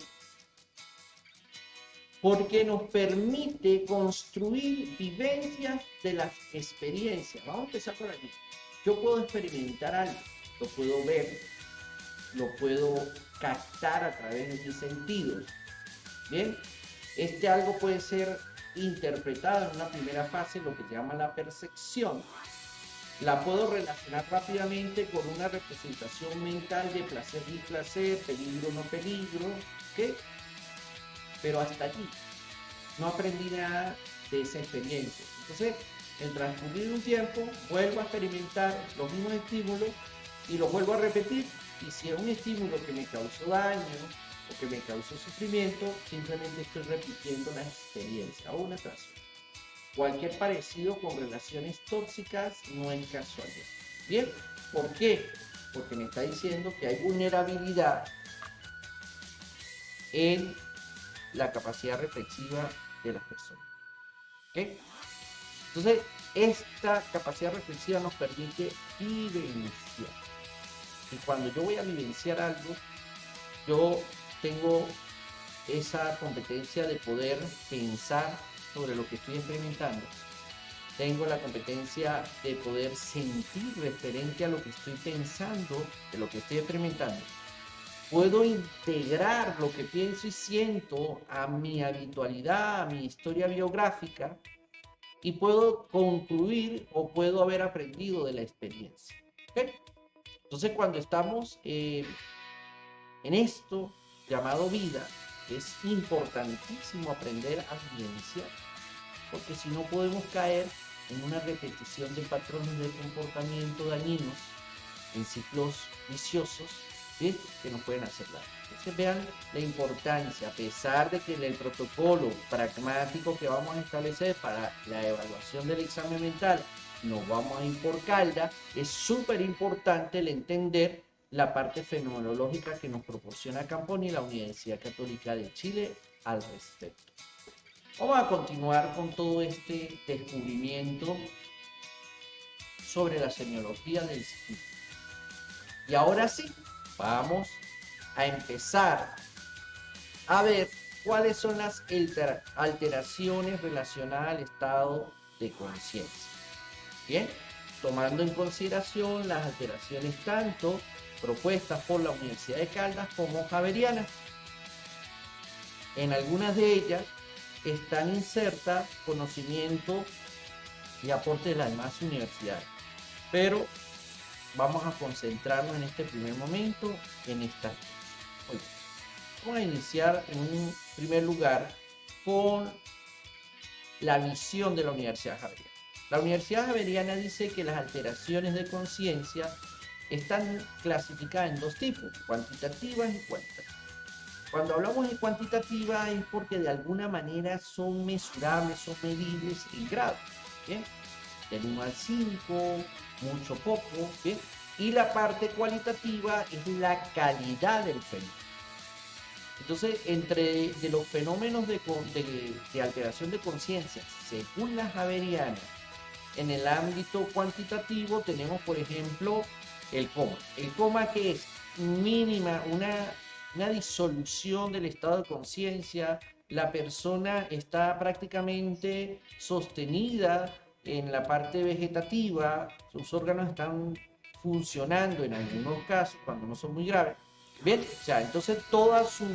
Porque nos permite construir vivencias de las experiencias. Vamos a empezar por aquí. Yo puedo experimentar algo, lo puedo ver, lo puedo captar a través de mis sentidos. Bien, este algo puede ser interpretado en una primera fase, lo que se llama la percepción. La puedo relacionar rápidamente con una representación mental de placer y placer, peligro no peligro, ¿ok? Pero hasta allí no aprendí nada de esa experiencia. Entonces, en transcurrir un tiempo, vuelvo a experimentar los mismos estímulos y los vuelvo a repetir. Y si es un estímulo que me causó daño o que me causó sufrimiento, simplemente estoy repitiendo la experiencia una tras otra. Cualquier parecido con relaciones tóxicas no es casualidad. Bien, ¿por qué? porque me está diciendo que hay vulnerabilidad en la capacidad reflexiva de las personas. ¿Ok? Entonces, esta capacidad reflexiva nos permite vivenciar. Y cuando yo voy a vivenciar algo, yo tengo esa competencia de poder pensar sobre lo que estoy experimentando. Tengo la competencia de poder sentir referente a lo que estoy pensando, de lo que estoy experimentando. Puedo integrar lo que pienso y siento a mi habitualidad, a mi historia biográfica, y puedo concluir o puedo haber aprendido de la experiencia. ¿Okay? Entonces, cuando estamos en esto llamado vida, es importantísimo aprender a vivenciar, porque si no podemos caer en una repetición de patrones de comportamiento dañinos, en ciclos viciosos, ¿sí? Que nos pueden hacer daño. Entonces vean la importancia, a pesar de que el protocolo pragmático que vamos a establecer para la evaluación del examen mental nos vamos a ir por calda, es súper importante el entender la parte fenomenológica que nos proporciona Camponi y la Universidad Católica de Chile al respecto. Vamos a continuar con todo este descubrimiento sobre la semiología del psiquismo. Y ahora sí, vamos a empezar a ver cuáles son las alteraciones relacionadas al estado de conciencia. Bien, tomando en consideración las alteraciones tanto propuestas por la Universidad de Caldas como javerianas. En algunas de ellas están insertas conocimiento y aporte de las demás universidades, pero vamos a concentrarnos en este primer momento en esta. Vamos a iniciar en un primer lugar con la visión de la Universidad Javeriana. La Universidad Javeriana dice que las alteraciones de conciencia están clasificadas en dos tipos, cuantitativas y cualitativas. Cuando hablamos de cuantitativa es porque de alguna manera son mesurables, son medibles en grado, ¿bien? Del 1 al 5, mucho, poco, ¿bien? Y la parte cualitativa es la calidad del fenómeno. Entonces, entre de los fenómenos de alteración de conciencia, según la javeriana, en el ámbito cuantitativo tenemos, por ejemplo, el coma. El coma, que es mínima, una disolución del estado de conciencia, la persona está prácticamente sostenida en la parte vegetativa, sus órganos están funcionando en algunos casos, cuando no son muy graves. Bien, o sea, entonces toda su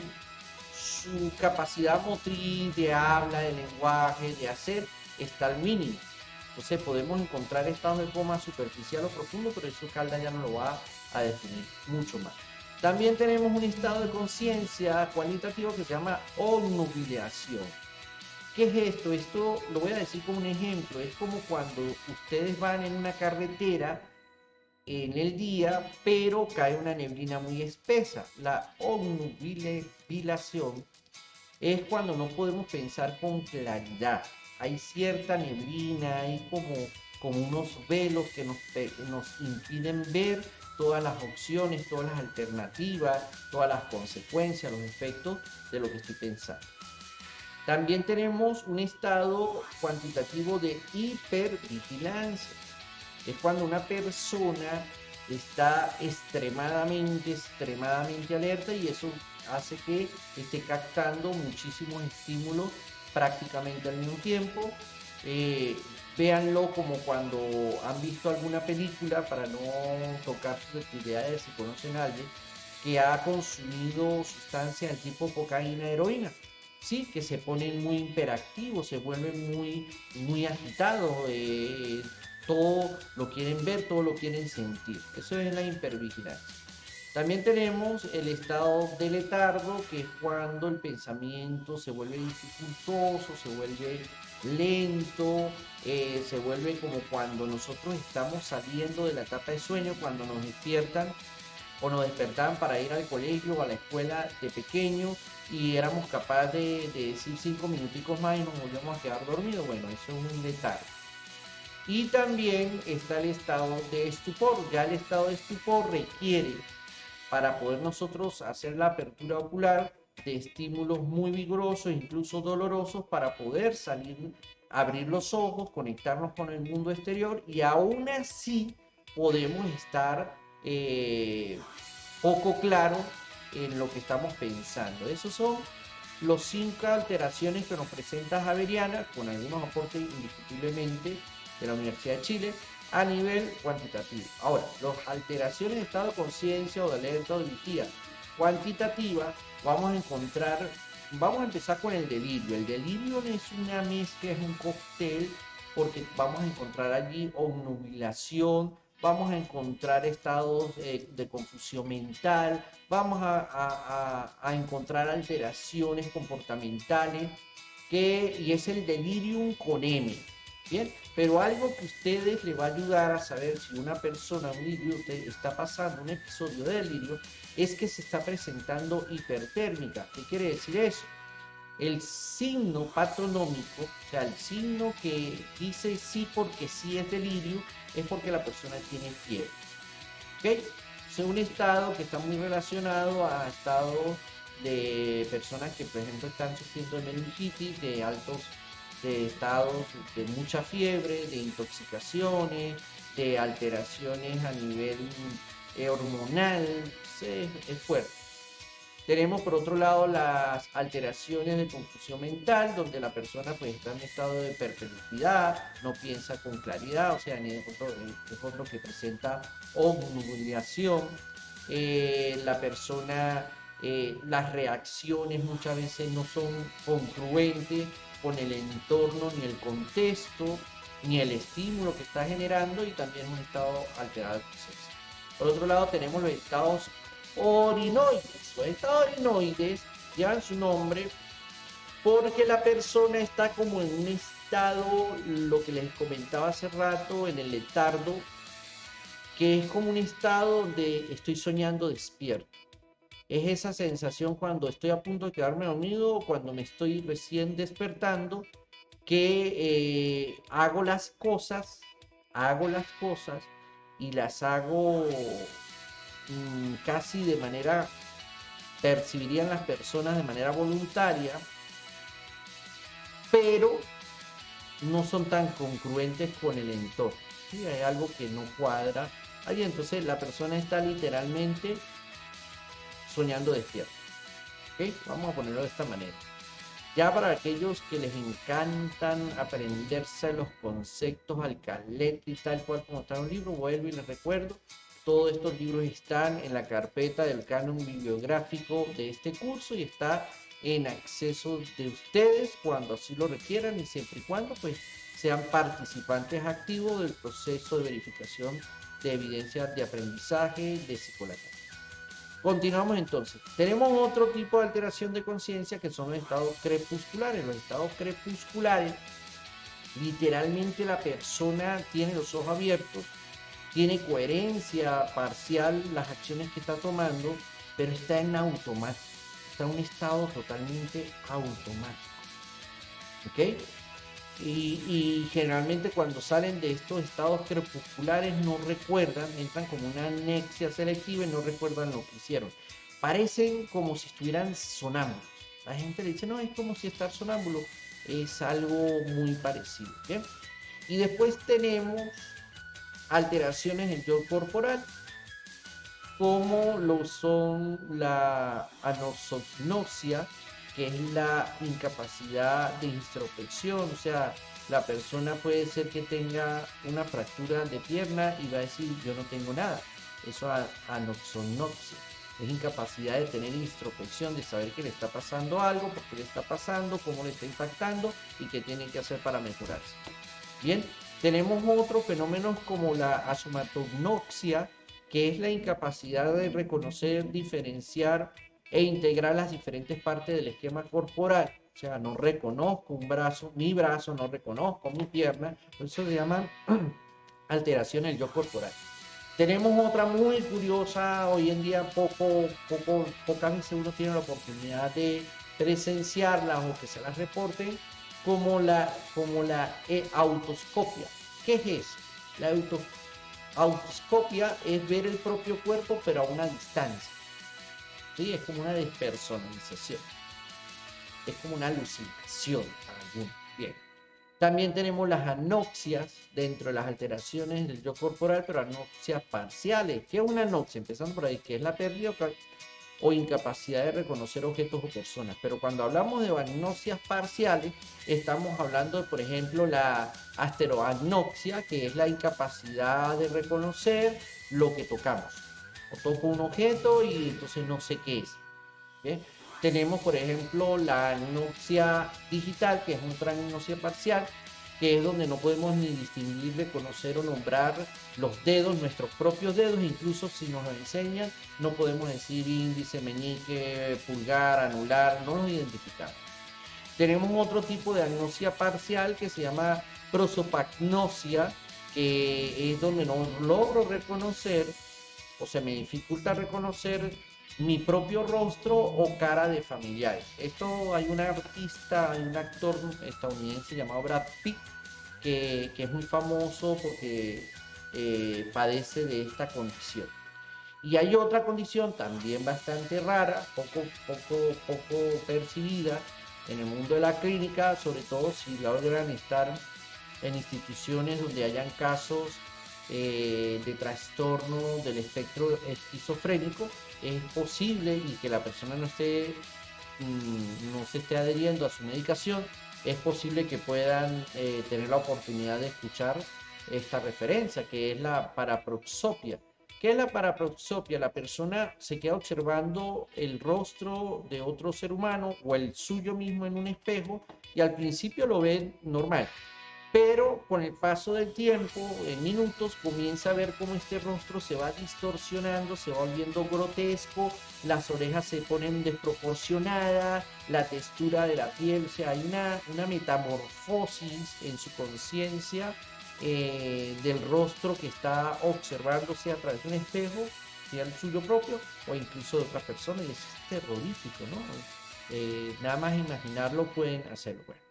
capacidad motriz de habla, de lenguaje, de hacer, está al mínimo. Entonces podemos encontrar estados de coma superficial o profundo, pero eso Caldas ya no lo va a definir mucho más. También tenemos un estado de conciencia cualitativo que se llama obnubilación. ¿Qué es esto? Esto lo voy a decir como un ejemplo. Es como cuando ustedes van en una carretera en el día, pero cae una neblina muy espesa. La obnubilación es cuando no podemos pensar con claridad. Hay cierta neblina, hay como unos velos que nos impiden ver todas las opciones, todas las alternativas, todas las consecuencias, los efectos de lo que estoy pensando. También tenemos un estado cuantitativo de hipervigilancia. Es cuando una persona está extremadamente alerta y eso hace que esté captando muchísimos estímulos prácticamente al mismo tiempo. Véanlo como cuando han visto alguna película, para no tocar susceptibilidades, si conocen a alguien que ha consumido sustancias del tipo cocaína, heroína. Sí, que se ponen muy hiperactivos, se vuelven muy agitados, todo lo quieren ver, todo lo quieren sentir. Eso es la hipervigilancia. También tenemos el estado de letargo, que es cuando el pensamiento se vuelve dificultoso, se vuelve lento, se vuelve como cuando nosotros estamos saliendo de la etapa de sueño, cuando nos despiertan o nos despertaban para ir al colegio o a la escuela de pequeño y éramos capaces de decir 5 minuticos más y nos volvíamos a quedar dormidos. Bueno, eso es un letargo. Y también está el estado de estupor. Ya el estado de estupor requiere, para poder nosotros hacer la apertura ocular, de estímulos muy vigorosos, incluso dolorosos, para poder salir, abrir los ojos, conectarnos con el mundo exterior, y aún así podemos estar poco claros en lo que estamos pensando. Esos son los 5 alteraciones que nos presenta Javeriana, con algunos aportes indiscutiblemente de la Universidad de Chile a nivel cuantitativo. Ahora, las alteraciones de estado de conciencia o de alerta o de vigía cuantitativa, vamos a empezar con el delirio. El delirio no es una mezcla, es un cóctel, porque vamos a encontrar allí obnubilación, vamos a encontrar estados de confusión mental, vamos a encontrar alteraciones comportamentales, y es el delirium con M. Bien, pero algo que a ustedes les va a ayudar a saber si una persona, un individuo, está pasando un episodio de delirio, es que se está presentando hipertérmica. ¿Qué quiere decir eso? El signo patronómico, o sea, el signo que dice sí porque sí es delirio, es porque la persona tiene fiebre. ¿Ok? Es un estado que está muy relacionado a estados de personas que, por ejemplo, están sufriendo de meningitis, de estados de mucha fiebre, de intoxicaciones, de alteraciones a nivel hormonal. Es fuerte. Tenemos por otro lado las alteraciones de confusión mental, donde la persona pues está en estado de perplejidad, no piensa con claridad, o sea, es otro que presenta obnubilación. La persona, las reacciones muchas veces no son congruentes con el entorno, ni el contexto, ni el estímulo que está generando, y también un estado alterado de conciencia. Por otro lado tenemos los estados orinoides. Los estados orinoides llevan su nombre porque la persona está como en un estado, lo que les comentaba hace rato, en el letargo, que es como un estado donde estoy soñando despierto. Es esa sensación cuando estoy a punto de quedarme dormido o cuando me estoy recién despertando, que hago las cosas y las hago casi de manera, percibirían las personas de manera voluntaria, pero no son tan congruentes con el entorno. ¿Sí? Hay algo que no cuadra allí, entonces la persona está literalmente soñando despierto. ¿Okay? Vamos a ponerlo de esta manera. Ya para aquellos que les encantan aprenderse los conceptos al calete y tal cual como está en un libro, vuelvo y les recuerdo, todos estos libros están en la carpeta del canon bibliográfico de este curso y está en acceso de ustedes cuando así lo requieran, y siempre y cuando pues sean participantes activos del proceso de verificación de evidencias de aprendizaje de Psico-Latam. Continuamos entonces. Tenemos otro tipo de alteración de conciencia que son los estados crepusculares. Los estados crepusculares, literalmente la persona tiene los ojos abiertos, tiene coherencia parcial las acciones que está tomando, pero está en automático. Está en un estado totalmente automático. ¿Ok? Y generalmente cuando salen de estos estados crepusculares no recuerdan, entran como una anexia selectiva y no recuerdan lo que hicieron. Parecen como si estuvieran sonámbulos. La gente le dice, no, es como si estar sonámbulo. Es algo muy parecido. ¿Bien? Y después tenemos alteraciones en el yo corporal, como lo son la anosognosia, que es la incapacidad de introspección. O sea, la persona puede ser que tenga una fractura de pierna y va a decir, yo no tengo nada. Eso es anosognosia. Es incapacidad de tener introspección, de saber que le está pasando algo, por qué le está pasando, cómo le está impactando y qué tiene que hacer para mejorarse. Bien, tenemos otros fenómenos como la asomatognosia, que es la incapacidad de reconocer, diferenciar e integrar las diferentes partes del esquema corporal. O sea, no reconozco un brazo, mi brazo, no reconozco mi pierna. Eso se llama alteración del yo corporal. Tenemos otra muy curiosa, hoy en día pocas veces uno tiene la oportunidad de presenciarlas o que se las reporten, como la autoscopia. ¿Qué es eso? La autoscopia es ver el propio cuerpo pero a una distancia. ¿Sí? Es como una despersonalización. Es como una alucinación para algunos. Bien. También tenemos las anoxias dentro de las alteraciones del yo corporal, pero anoxias parciales. ¿Qué es una anoxia? Empezando por ahí, que es la pérdida o incapacidad de reconocer objetos o personas. Pero cuando hablamos de anoxias parciales, estamos hablando de, por ejemplo, la asteroagnoxia, que es la incapacidad de reconocer lo que tocamos. O toco un objeto y entonces no sé qué es. ¿Bien? Tenemos, por ejemplo, la anoxia digital, que es otra anoxia parcial, que es donde no podemos ni distinguir, reconocer o nombrar los dedos, nuestros propios dedos, incluso si nos lo enseñan, no podemos decir índice, meñique, pulgar, anular, no los identificamos. Tenemos otro tipo de agnosia parcial que se llama prosopagnosia, que es donde no logro reconocer o se me dificulta reconocer mi propio rostro o cara de familiares. Esto hay un artista, hay un actor estadounidense llamado Brad Pitt que es muy famoso porque padece de esta condición. Y hay otra condición también bastante rara, poco percibida en el mundo de la clínica, sobre todo si logran estar en instituciones donde hayan casos de trastorno del espectro esquizofrénico. Es posible y que la persona no se esté adheriendo a su medicación, es posible que puedan tener la oportunidad de escuchar esta referencia, que es la paraproxopia. ¿Qué es la paraproxopia? La persona se queda observando el rostro de otro ser humano o el suyo mismo en un espejo y al principio lo ven normal. Pero con el paso del tiempo, en minutos, comienza a ver cómo este rostro se va distorsionando, se va volviendo grotesco, las orejas se ponen desproporcionadas, la textura de la piel, o sea, hay una metamorfosis en su conciencia del rostro que está observándose a través de un espejo, sea el suyo propio o incluso de otras personas, y eso es terrorífico, ¿no? Nada más imaginarlo pueden hacerlo. Bueno.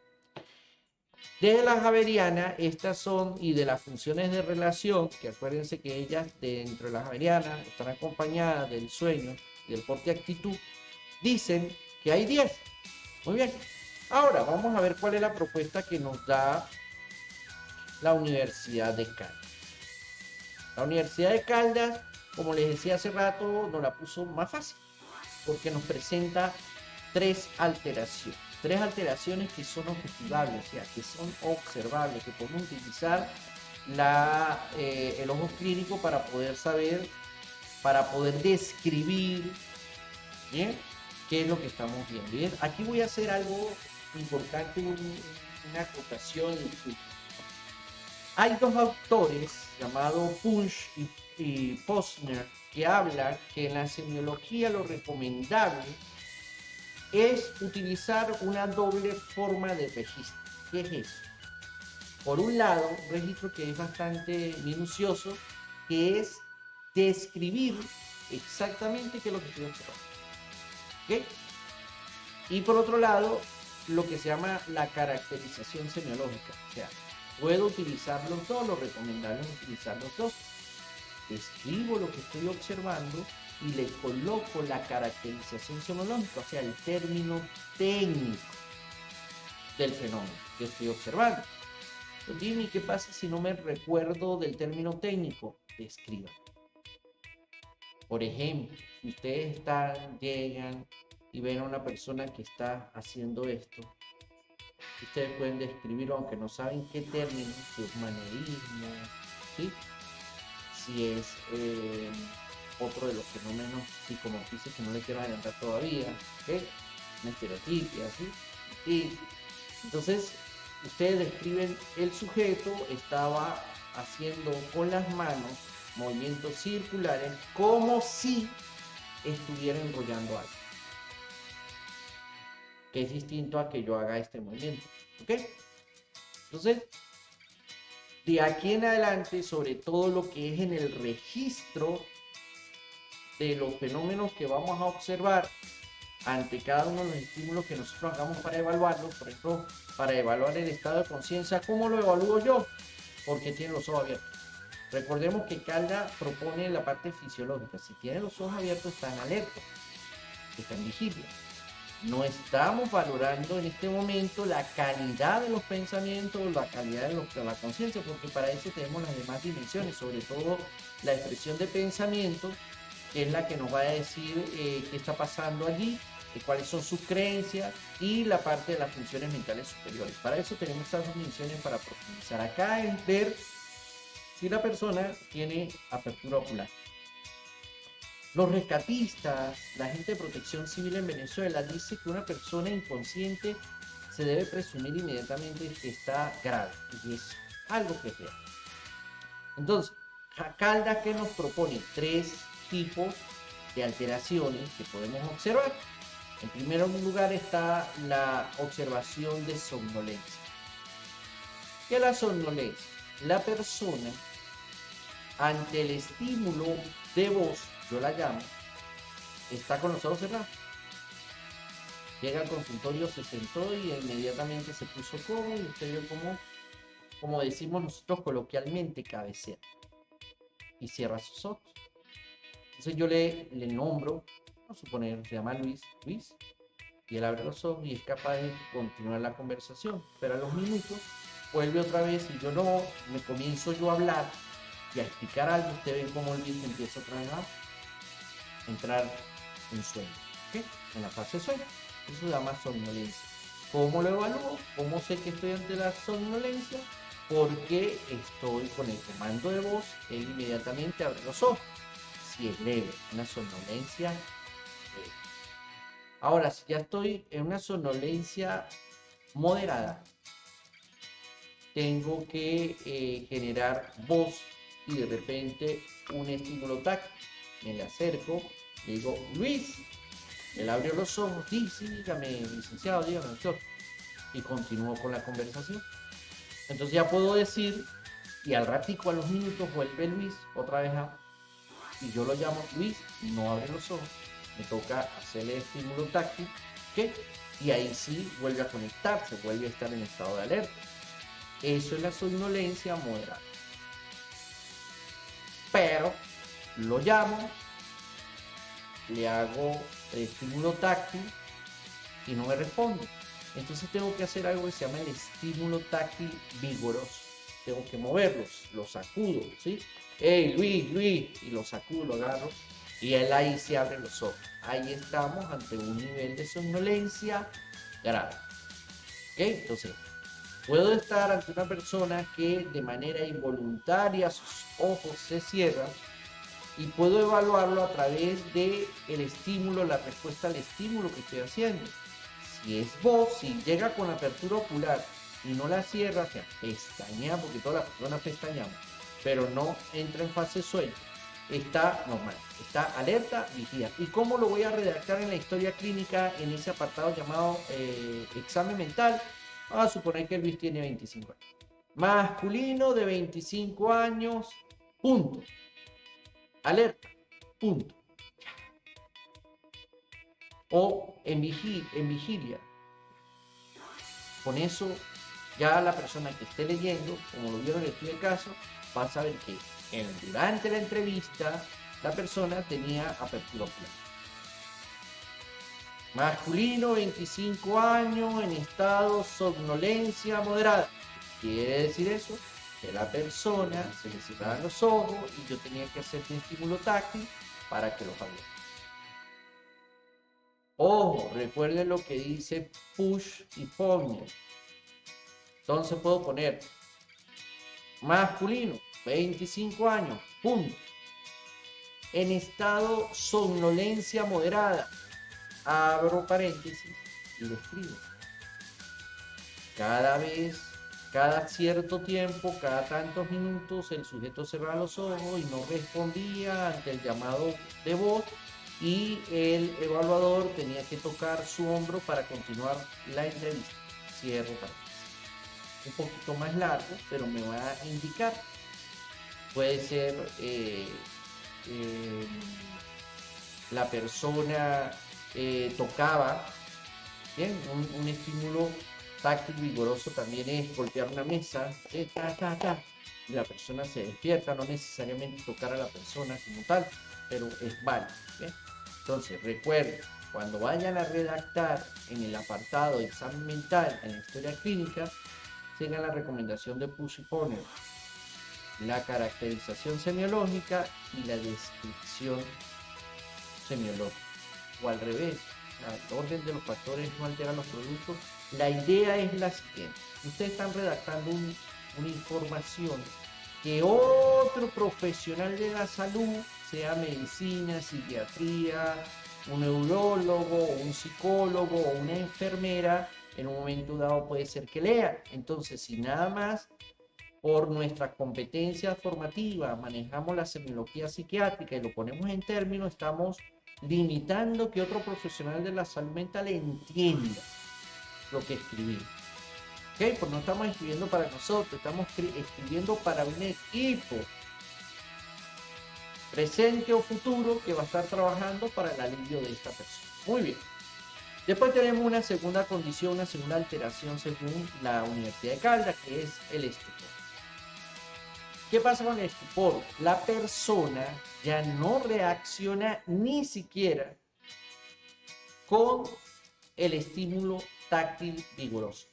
De la Javeriana, estas son, y de las funciones de relación, que acuérdense que ellas dentro de la Javeriana están acompañadas del sueño y del porte actitud, dicen que hay 10. Muy bien. Ahora vamos a ver cuál es la propuesta que nos da la Universidad de Caldas. La Universidad de Caldas, como les decía hace rato, nos la puso más fácil, porque nos presenta 3 alteraciones. 3 alteraciones que son objetivables, o sea, que son observables, que podemos utilizar el ojo clínico para poder saber, para poder describir, ¿bien?, qué es lo que estamos viendo. Bien, aquí voy a hacer algo importante, una acotación. Hay 2 autores llamados Punch y Posner que hablan que en la semiología lo recomendable es utilizar una doble forma de registro. ¿Qué es eso? Por un lado, un registro que es bastante minucioso, que es describir exactamente qué es lo que estoy observando. ¿Okay? Y por otro lado, lo que se llama la caracterización semiológica. O sea, puedo utilizar los dos, lo recomendable es utilizar los dos. Describo lo que estoy observando y le coloco la caracterización semiológica, o sea, el término técnico del fenómeno que estoy observando. Entonces, dime, ¿qué pasa si no me recuerdo del término técnico? Describa. Por ejemplo, si ustedes llegan y ven a una persona que está haciendo esto, ustedes pueden describirlo, aunque no saben qué término, sus manerismos, ¿sí? Si es otro de los fenómenos psicomotrices que no le quiero adelantar todavía, ¿okay? Una estereotipia, ¿sí? Y entonces ustedes describen el sujeto estaba haciendo con las manos movimientos circulares como si estuviera enrollando algo, que es distinto a que yo haga este movimiento, ¿ok? Entonces, de aquí en adelante, sobre todo lo que es en el registro de los fenómenos que vamos a observar ante cada uno de los estímulos que nosotros hagamos para evaluarlos, por ejemplo, para evaluar el estado de conciencia, ¿cómo lo evalúo yo? porque tiene los ojos abiertos. Recordemos que Calda propone la parte fisiológica. Si tiene los ojos abiertos, está en alerta, está en vigilia. No estamos valorando en este momento la calidad de los pensamientos, la calidad de la conciencia, porque para eso tenemos las demás dimensiones, sobre todo la expresión de pensamiento, que es la que nos va a decir qué está pasando allí, cuáles son sus creencias y la parte de las funciones mentales superiores. Para eso tenemos estas dos dimensiones para profundizar. Acá es ver si la persona tiene apertura ocular. Los rescatistas, la gente de Protección Civil en Venezuela dice que una persona inconsciente se debe presumir inmediatamente que está grave, y es algo que es real. Entonces, Caldas que nos propone 3 tipos de alteraciones que podemos observar. En primer lugar está la observación de somnolencia. ¿Qué es la somnolencia? La persona, ante el estímulo de voz, yo la llamo, está con los ojos cerrados. Llega al consultorio, se sentó y inmediatamente se puso cómodo y usted vio como decimos nosotros coloquialmente, cabecea y cierra sus ojos. Entonces yo le nombro, vamos a suponer, se llama Luis, y él abre los ojos y es capaz de continuar la conversación, pero a los minutos vuelve otra vez y yo no, me comienzo yo a hablar y a explicar algo. Usted ve cómo Luis empieza otra vez a entrar en sueño, ¿okay? En la fase de sueño. Eso se llama somnolencia. ¿Cómo lo evalúo? ¿Cómo sé que estoy ante la somnolencia? Porque estoy con el comando de voz, él inmediatamente abre los ojos. Si es leve, una somnolencia leve. Ahora, si ya estoy en una somnolencia moderada, tengo que generar voz y de repente un estímulo táctil. Me le acerco, le digo, Luis, él abrió los ojos, sí, dígame, licenciado, dígame, doctor, y continúo con la conversación. Entonces ya puedo decir, y al ratico, a los minutos, vuelve Luis otra vez y yo lo llamo Luis, no abre los ojos, me toca hacerle estímulo táctil, ¿qué? Y ahí sí vuelve a conectarse, vuelve a estar en estado de alerta. Eso es la somnolencia moderada. Pero lo llamo, le hago el estímulo táctil y no me responde. Entonces tengo que hacer algo que se llama el estímulo táctil vigoroso. Tengo que moverlos, los sacudo, ¿sí? ¡Hey, Luis! Y lo sacudo, lo agarro y él ahí se abre los ojos. Ahí estamos ante un nivel de somnolencia grave. ¿Ok? Entonces, puedo estar ante una persona que de manera involuntaria sus ojos se cierran y puedo evaluarlo a través de el estímulo, la respuesta al estímulo que estoy haciendo. Si es voz, si llega con apertura ocular y no la cierra, o sea, pestañea, porque todas las personas pestañamos, pero no entra en fase de sueño, está normal, está alerta, vigila. ¿Y cómo lo voy a redactar en la historia clínica en ese apartado llamado examen mental? Vamos a suponer que Luis tiene 25 años. Masculino de 25 años, punto. Alerta, punto. O en vigilia. Con eso, ya la persona que esté leyendo, como lo vieron en el estudio de caso, va a saber que durante la entrevista la persona tenía apertura ocular. Masculino, 25 años, en estado somnolencia moderada. Quiere decir eso, que la persona se le cerraban los ojos y yo tenía que hacer un estímulo táctil para que los abriera. Ojo, recuerden lo que dice push y Fogner. Entonces puedo poner masculino, 25 años, punto. En estado somnolencia moderada, abro paréntesis y lo escribo. Cada cierto tiempo, cada tantos minutos, el sujeto cerraba los ojos y no respondía ante el llamado de voz y el evaluador tenía que tocar su hombro para continuar la entrevista. Cierro paréntesis. Un poquito más largo, pero me va a indicar. Puede ser la persona tocaba, ¿bien? Un estímulo táctil vigoroso también es golpear una mesa, ta, ta, ta, y la persona se despierta, no necesariamente tocar a la persona como tal, pero es válido. ¿Bien? Entonces, recuerden, cuando vayan a redactar en el apartado de examen mental en la historia clínica, sigan la recomendación de Push y Poner, la caracterización semiológica y la descripción semiológica, o al revés, el orden de los factores no altera los productos. La idea es la siguiente: ustedes están redactando una información que otro profesional de la salud, sea medicina, psiquiatría, un neurólogo, un psicólogo o una enfermera, en un momento dado puede ser que lea. Entonces, si nada más por nuestra competencia formativa manejamos la semiología psiquiátrica y lo ponemos en términos, estamos limitando que otro profesional de la salud mental entienda lo que escribimos. ¿Ok? Pues no estamos escribiendo para nosotros, estamos escribiendo para un equipo presente o futuro que va a estar trabajando para el alivio de esta persona. Muy bien. Después tenemos una segunda condición, una segunda alteración según la Universidad de Caldas, que es el estupor. ¿Qué pasa con el estupor? La persona ya no reacciona ni siquiera con el estímulo táctil vigoroso.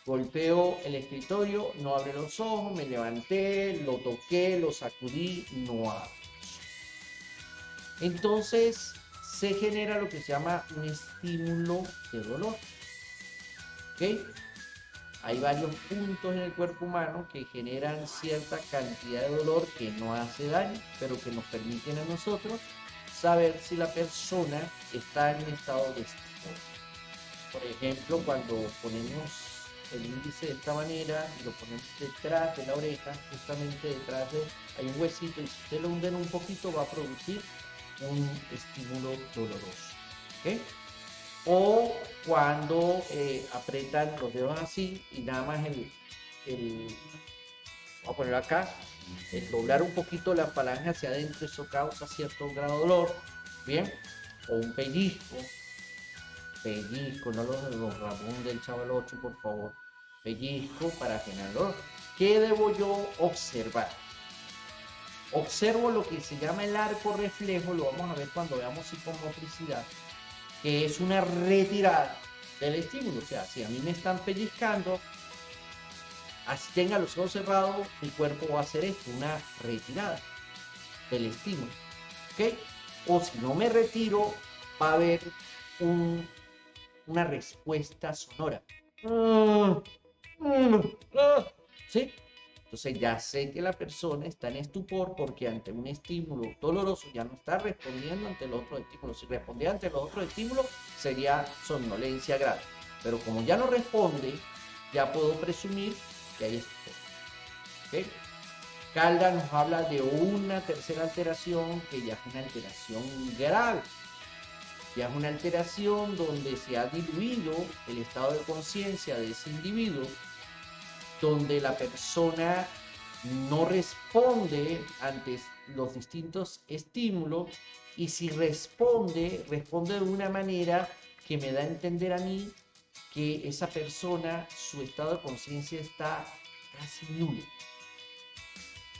Golpeo el escritorio, no abre los ojos, me levanté, lo toqué, lo sacudí, no abre. Entonces se genera lo que se llama un estímulo de dolor. ¿Ok? Hay varios puntos en el cuerpo humano que generan cierta cantidad de dolor que no hace daño, pero que nos permiten a nosotros saber si la persona está en un estado de estupor. Por ejemplo, cuando ponemos el índice de esta manera y lo ponemos detrás de la oreja, justamente detrás hay un huesito, y si usted lo hunde un poquito va a producir un estímulo doloroso. ¿Okay? O cuando apretan los dedos así y nada más vamos a ponerlo acá, el doblar un poquito la falange hacia adentro, eso causa cierto grado de dolor. Bien, o un pellizco, no los Ramón del Chaval 8, por favor. Pellizco para generar dolor. ¿Qué debo yo observar? Observo lo que se llama el arco reflejo, lo vamos a ver cuando veamos psicomotricidad, que es una retirada del estímulo. O sea, si a mí me están pellizcando, así tenga los ojos cerrados, mi cuerpo va a hacer esto, una retirada del estímulo. ¿Ok? O si no me retiro, va a haber una respuesta sonora. ¿Sí? Entonces ya sé que la persona está en estupor porque ante un estímulo doloroso ya no está respondiendo ante los otros estímulos. Si respondía ante los otros estímulos sería somnolencia grave. Pero como ya no responde, ya puedo presumir que hay estupor. ¿Okay? Caldas nos habla de una tercera alteración que ya es una alteración grave. Ya es una alteración donde se ha diluido el estado de conciencia de ese individuo, donde la persona no responde ante los distintos estímulos, y si responde de una manera que me da a entender a mí que esa persona, su estado de conciencia está casi nulo.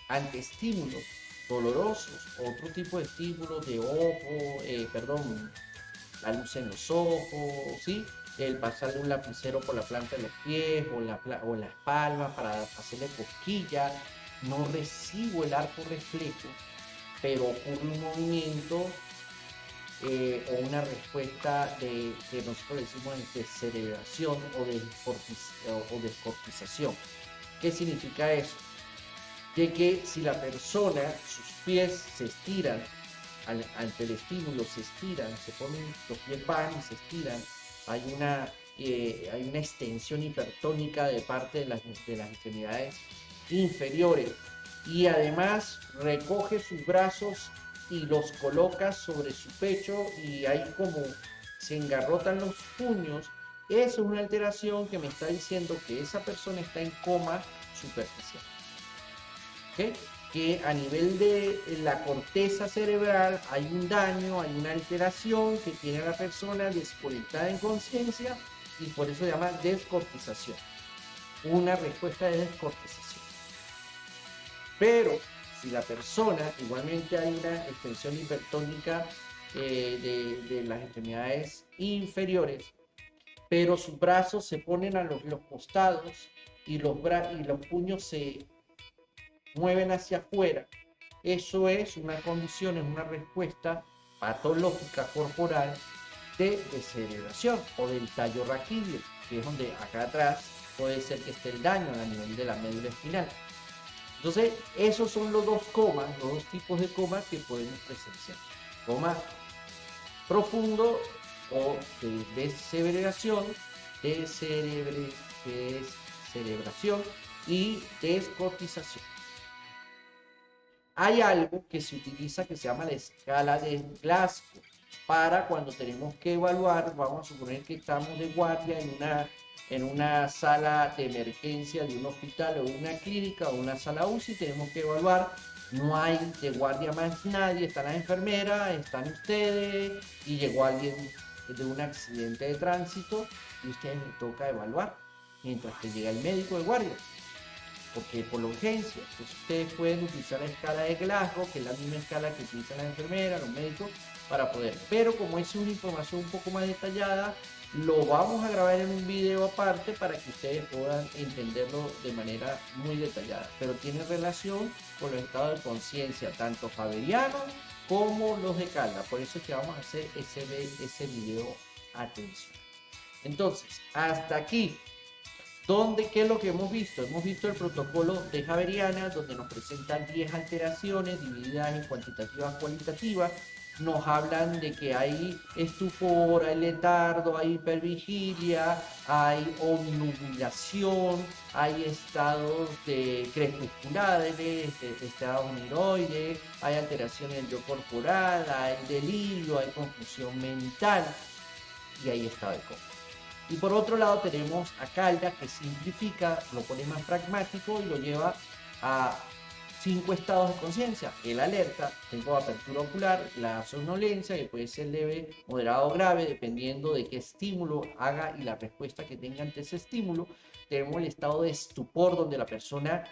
Ante estímulos dolorosos, otro tipo de estímulos de la luz en los ojos, ¿sí? El pasarle un lapicero por la planta de los pies o las palmas para hacerle cosquillas, no recibo el arco reflejo, pero ocurre un movimiento o una respuesta que nosotros decimos de celebración o descortización. ¿Qué significa eso? De que si la persona, sus pies se estiran ante el estímulo, se estiran, se ponen, los pies van y se estiran, hay una extensión hipertónica de parte de las extremidades inferiores, y además recoge sus brazos y los coloca sobre su pecho y ahí como se engarrotan los puños. Eso es una alteración que me está diciendo que esa persona está en coma superficial. ¿Okay? Que a nivel de la corteza cerebral hay un daño, hay una alteración que tiene a la persona desconectada en conciencia, y por eso se llama descortización. Una respuesta de descortización. Pero si la persona, igualmente hay una extensión hipertónica de las extremidades inferiores, pero sus brazos se ponen a los costados y los puños se mueven hacia afuera. Eso es una condición, es una respuesta patológica corporal de descerebración o del tallo raquídeo, que es donde acá atrás puede ser que esté el daño a nivel de la médula espinal. Entonces, esos son los dos comas, los dos tipos de comas que podemos presenciar. Coma profundo o de descerebración y descortización. Hay algo que se utiliza que se llama la escala de Glasgow para cuando tenemos que evaluar, vamos a suponer que estamos de guardia en una sala de emergencia de un hospital o de una clínica o una sala UCI, tenemos que evaluar, no hay de guardia más nadie, están las enfermeras, están ustedes y llegó alguien de un accidente de tránsito y a ustedes les toca evaluar mientras que llega el médico de guardia, porque por la urgencia. Entonces ustedes pueden utilizar la escala de Glasgow, que es la misma escala que utilizan las enfermeras, los médicos, para poder. Pero como es una información un poco más detallada, lo vamos a grabar en un video aparte para que ustedes puedan entenderlo de manera muy detallada. Pero tiene relación con los estados de conciencia, tanto faberianos como los de Calda. Por eso es que vamos a hacer ese video. Atención. Entonces, hasta aquí. ¿Qué es lo que hemos visto? Hemos visto el protocolo de Javeriana, donde nos presentan 10 alteraciones divididas en cuantitativas cualitativas. Nos hablan de que hay estupor, hay letargo, hay hipervigilia, hay obnubilación, hay estados de crepusculares, estados nigroides, hay alteraciones del yo corporal, hay delirio, hay confusión mental y hay estado de coma. Y por otro lado tenemos a Calda, que simplifica, lo pone más pragmático y lo lleva a 5 estados de conciencia: el alerta, tengo apertura ocular, la somnolencia, que puede ser leve, moderado o grave, dependiendo de qué estímulo haga y la respuesta que tenga ante ese estímulo. Tenemos el estado de estupor, donde la persona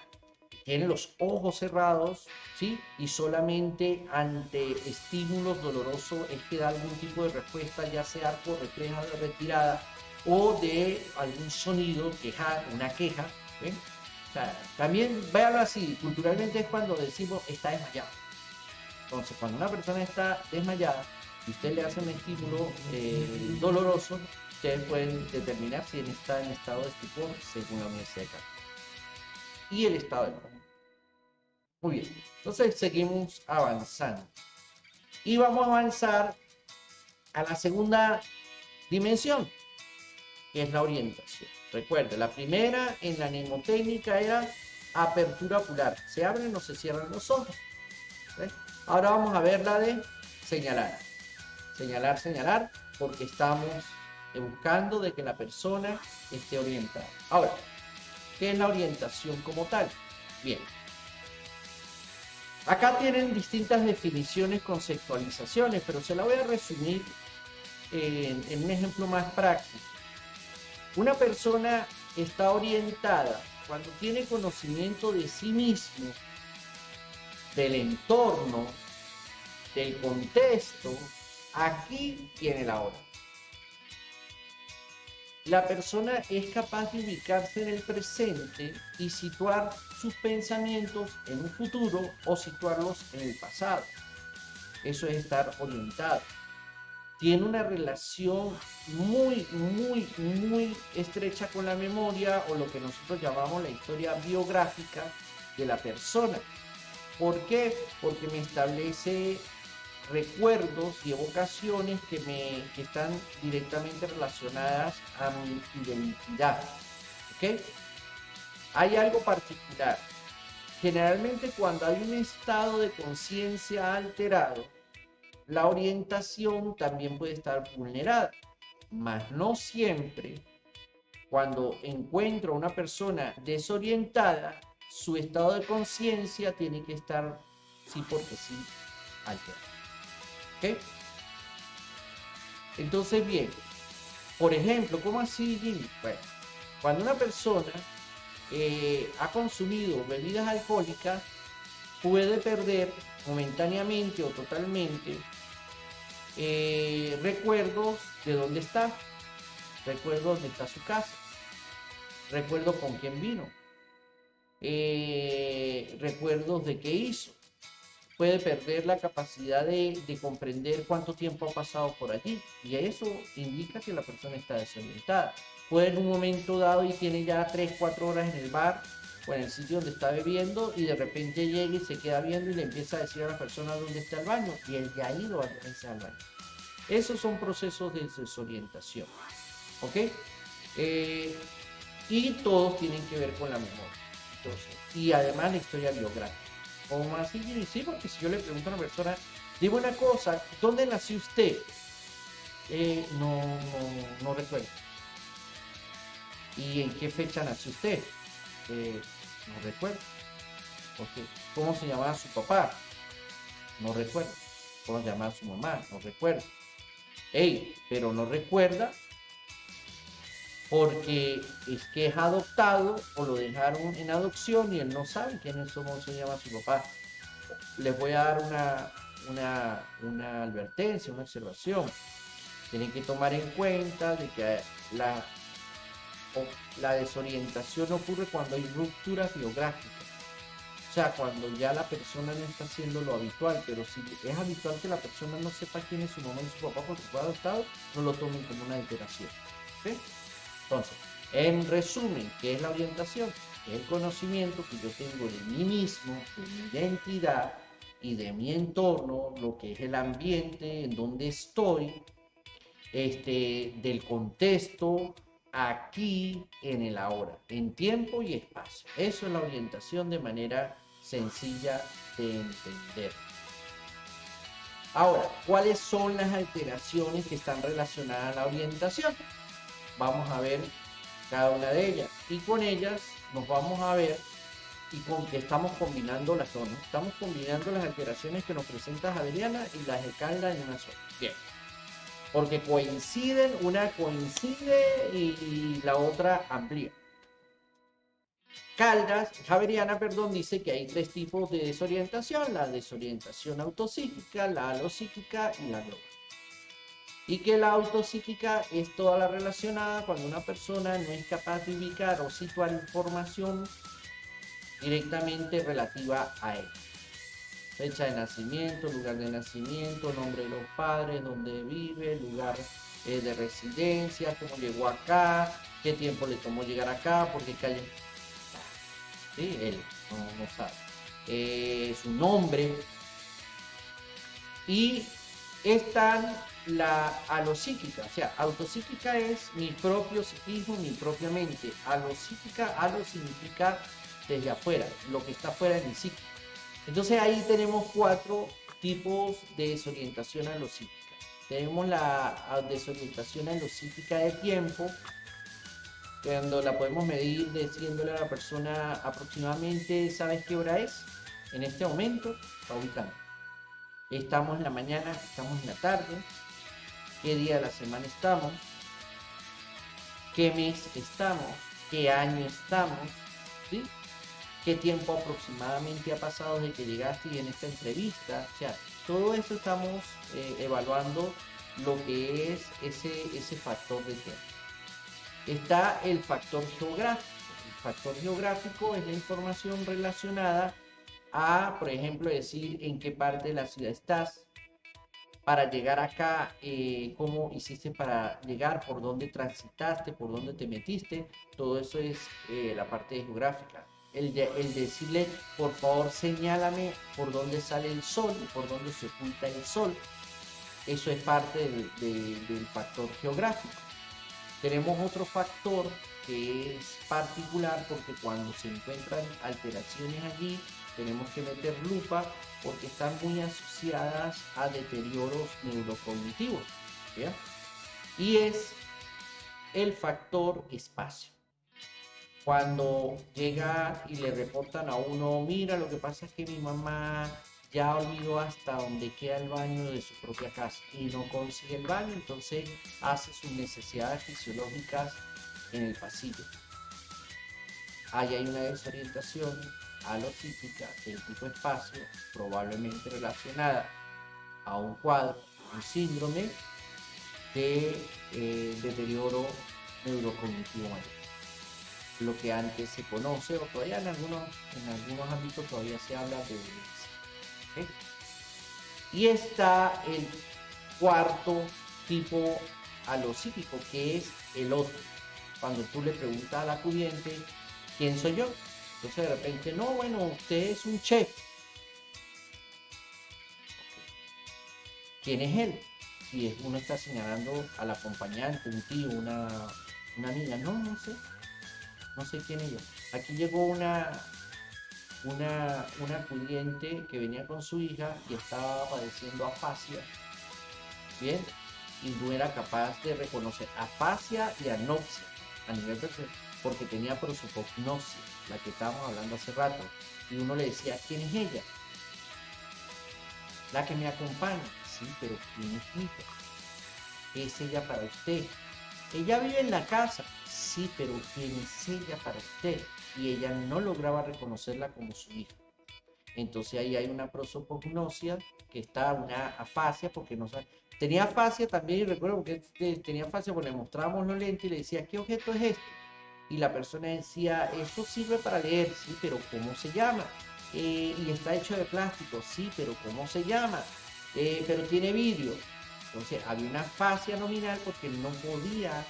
tiene los ojos cerrados, ¿sí? Y solamente ante estímulos dolorosos es que da algún tipo de respuesta, ya sea arco reflejo de retirada o de algún sonido, una queja, ¿ven? O sea, también véanlo así, culturalmente es cuando decimos está desmayado. Entonces, cuando una persona está desmayada y usted le hace un estímulo doloroso, ustedes pueden determinar si está en estado de estupor según la Universidad de Cali. Y el estado de coma. Muy bien, entonces seguimos avanzando. Y vamos a avanzar a la segunda dimensión, que es la orientación. Recuerde, la primera en la mnemotécnica era apertura ocular. Se abren o se cierran los ojos. ¿Ven? Ahora vamos a ver la de señalar. Señalar, porque estamos buscando de que la persona esté orientada. Ahora, ¿qué es la orientación como tal? Bien. Acá tienen distintas definiciones, conceptualizaciones, pero se la voy a resumir en un ejemplo más práctico. Una persona está orientada cuando tiene conocimiento de sí mismo, del entorno, del contexto, aquí y en el ahora. La persona es capaz de ubicarse en el presente y situar sus pensamientos en un futuro o situarlos en el pasado. Eso es estar orientado. Tiene una relación muy estrecha con la memoria, o lo que nosotros llamamos la historia biográfica de la persona. ¿Por qué? Porque me establece recuerdos y evocaciones que están directamente relacionadas a mi identidad. ¿Ok? Hay algo particular. Generalmente cuando hay un estado de conciencia alterado, la orientación también puede estar vulnerada, mas no siempre. Cuando encuentro a una persona desorientada, su estado de conciencia tiene que estar, sí porque sí, alterado. ¿Ok? Entonces, bien, Por ejemplo, ¿cómo así, Jimmy? Bueno, cuando una persona ha consumido bebidas alcohólicas, puede perder momentáneamente o totalmente recuerdos de dónde está, recuerdos dónde está su casa, recuerdos con quién vino, recuerdos de qué hizo. Puede perder la capacidad de comprender cuánto tiempo ha pasado por allí, y eso indica que la persona está desorientada. Puede en un momento dado y tiene ya 3, 4 horas en el bar o en el sitio donde está bebiendo, y de repente llega y se queda viendo y le empieza a decir a la persona dónde está el baño, y él ya ha ido a veces al baño. Esos son procesos de desorientación, ¿ok? Y todos tienen que ver con la memoria. Entonces, y además la historia biográfica. ¿Cómo así? Sí, porque si yo le pregunto a una persona, digo una cosa, ¿dónde nació usted? No recuerdo. ¿Y en qué fecha nació usted? No recuerdo. Okay. ¿Cómo se llamaba su papá? No recuerdo. ¿Cómo se llamaba su mamá? No recuerdo. Pero no recuerda porque es que es adoptado o lo dejaron en adopción y él no sabe cómo se llama su papá. Les voy a dar una advertencia, una observación. Tienen que tomar en cuenta de que la desorientación ocurre cuando hay rupturas biográficas. O sea, cuando ya la persona no está haciendo lo habitual, pero si es habitual que la persona no sepa quién es su mamá y su papá porque fue adoptado, no lo tomen como una alteración. ¿Sí? Entonces, en resumen, ¿qué es la orientación? Es el conocimiento que yo tengo de mí mismo, de mi identidad y de mi entorno, lo que es el ambiente en donde estoy, del contexto, aquí, en el ahora, en tiempo y espacio. Eso es la orientación de manera sencilla de entender. Ahora, ¿cuáles son las alteraciones que están relacionadas a la orientación? Vamos a ver cada una de ellas, y con ellas nos vamos a ver y con que estamos combinando las zonas. Estamos combinando las alteraciones que nos presenta Javeriana y las de Caldas en una sola. Bien. Porque coinciden, una coincide y la otra amplía. Javeriana, dice que hay 3 tipos de desorientación: la desorientación autopsíquica, la alopsíquica y la global. Y que la autopsíquica es toda la relacionada cuando una persona no es capaz de ubicar o situar información directamente relativa a él. Fecha de nacimiento, lugar de nacimiento, nombre de los padres, dónde vive, lugar de residencia, cómo llegó acá, qué tiempo le tomó llegar acá, por qué calle. Sí, él no sabe. Su nombre. Y están la alopsíquica, o sea, autopsíquica es mi propio psiquismo, mi propia mente. Alopsíquica, alo significa desde afuera, lo que está afuera de mi psique. Entonces ahí tenemos 4 tipos de desorientación alopsíquica. Tenemos la desorientación alopsíquica de tiempo, cuando la podemos medir diciéndole a la persona aproximadamente, ¿sabes qué hora es? En este momento, está ubicando. Estamos en la mañana, estamos en la tarde, qué día de la semana estamos, qué mes estamos, qué año estamos, ¿sí? Qué tiempo aproximadamente ha pasado desde que llegaste y en esta entrevista. O sea, todo eso estamos evaluando lo que es ese factor de tiempo. Está el factor geográfico. El factor geográfico es la información relacionada a, por ejemplo, decir en qué parte de la ciudad estás, para llegar acá, cómo hiciste para llegar, por dónde transitaste, por dónde te metiste. Todo eso es la parte geográfica. El decirle, por favor, señálame por dónde sale el sol y por dónde se oculta el sol. Eso es parte del factor geográfico. Tenemos otro factor que es particular, porque cuando se encuentran alteraciones allí, tenemos que meter lupa porque están muy asociadas a deterioros neurocognitivos. ¿Bien? Y es el factor espacio. Cuando llega y le reportan a uno, mira, lo que pasa es que mi mamá ya olvidó hasta dónde queda el baño de su propia casa y no consigue el baño, entonces hace sus necesidades fisiológicas en el pasillo. Ahí hay una desorientación alopsíquica del tipo espacio, probablemente relacionada a un cuadro, un síndrome de deterioro neurocognitivo mayor. Lo que antes se conoce, o todavía en algunos ámbitos todavía se habla de demencia. ¿Okay? Y está el cuarto tipo alopsíquico, que es el otro. Cuando tú le preguntas al acudiente, ¿quién soy yo? Entonces de repente, no, bueno, usted es un chef. ¿Quién es él? Y uno está señalando al acompañante, un tío, una amiga. No sé. No sé quién es yo. Aquí llegó una acudiente que venía con su hija y estaba padeciendo afasia. Bien, y no era capaz de reconocer afasia y anopsia a nivel personal, porque tenía prosopagnosia, la que estábamos hablando hace rato. Y uno le decía, ¿quién es ella? La que me acompaña. Sí, pero ¿quién es ella? ¿Qué es ella para usted? Ella vive en la casa. Sí, pero ¿quién es ella para usted? Y ella no lograba reconocerla como su hija. Entonces ahí hay una prosopagnosia, que está una afasia, porque no sabe. Tenía afasia también, y recuerdo que tenía afasia porque le mostrábamos los lentes y le decía, ¿qué objeto es este? Y la persona decía, eso sirve para leer, sí, pero ¿cómo se llama? Y está hecho de plástico, sí, pero ¿cómo se llama? Pero tiene vidrio. Entonces había una afasia nominal porque no podía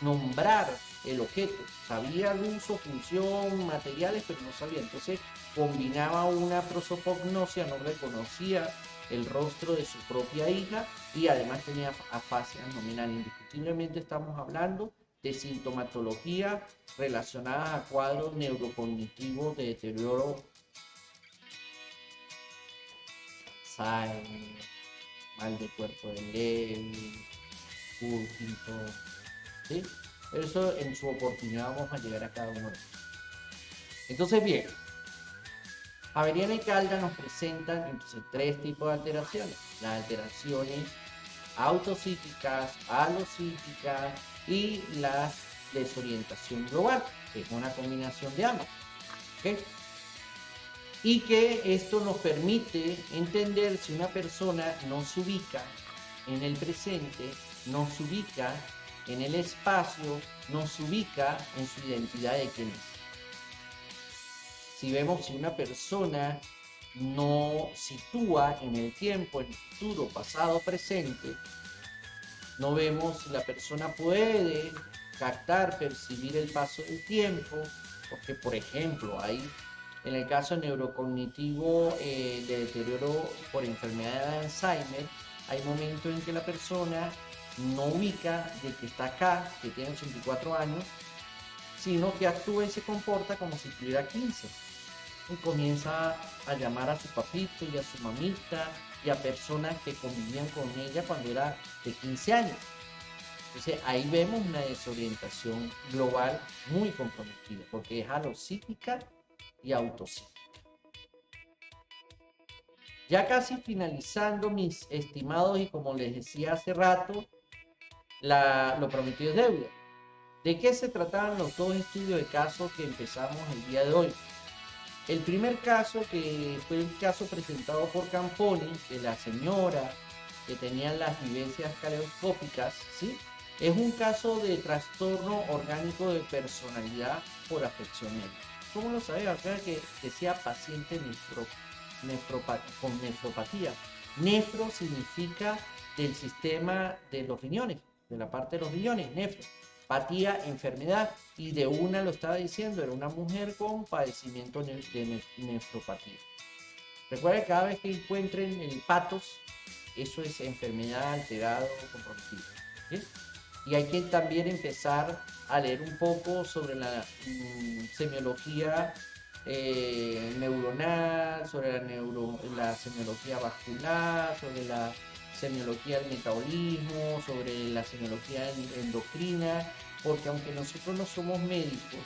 nombrar el objeto. Sabía el uso, función, materiales, pero no sabía. Entonces combinaba una prosopagnosia, no reconocía el rostro de su propia hija y además tenía afasia nominal. Indiscutiblemente estamos hablando de sintomatología relacionada a cuadros neurocognitivos de deterioro, Alzheimer, mal de cuerpo de Lewy, Huntington, ¿sí? Eso en su oportunidad vamos a llegar a cada uno de ellos. Entonces, bien, Javeriana y Calda nos presentan entonces tres tipos de alteraciones. Las alteraciones autopsíquicas, alopsíquicas y la desorientación global, que es una combinación de ambas. ¿Okay? Y que esto nos permite entender si una persona no se ubica en el presente, no se ubica en el espacio, no se ubica en su identidad de quién es. Si vemos si una persona no sitúa en el tiempo, en el futuro, pasado, presente, no vemos si la persona puede captar, percibir el paso del tiempo, porque por ejemplo hay en el caso neurocognitivo de deterioro por enfermedad de Alzheimer, hay momentos en que la persona no ubica de que está acá, que tiene 84 años, sino que actúa y se comporta como si tuviera 15. Y comienza a llamar a su papito y a su mamita y a personas que convivían con ella cuando era de 15 años. Entonces ahí vemos una desorientación global muy comprometida, porque es alopsíquica y autopsíquica. Ya casi finalizando, mis estimados, y como les decía hace rato, lo prometido es deuda. ¿De qué se trataban los dos estudios de casos que empezamos el día de hoy? El primer caso, que fue el caso presentado por Camponi, que la señora que tenía las vivencias caleidoscópicas, ¿sí? Es un caso de trastorno orgánico de personalidad por afección médica. ¿Cómo lo sabía? Acá que decía paciente con nefropatía. Nefro significa del sistema de los riñones, de la parte de los riñones, nefro. Patía, enfermedad, y de una lo estaba diciendo, era una mujer con padecimiento de nefropatía. Recuerden, cada vez que encuentren el patos, eso es enfermedad, alterado, comprometido. ¿Sí? Y hay que también empezar a leer un poco sobre la semiología neuronal, sobre la semiología vascular, sobre la semiología del metabolismo, sobre la semiología endocrina, porque aunque nosotros no somos médicos,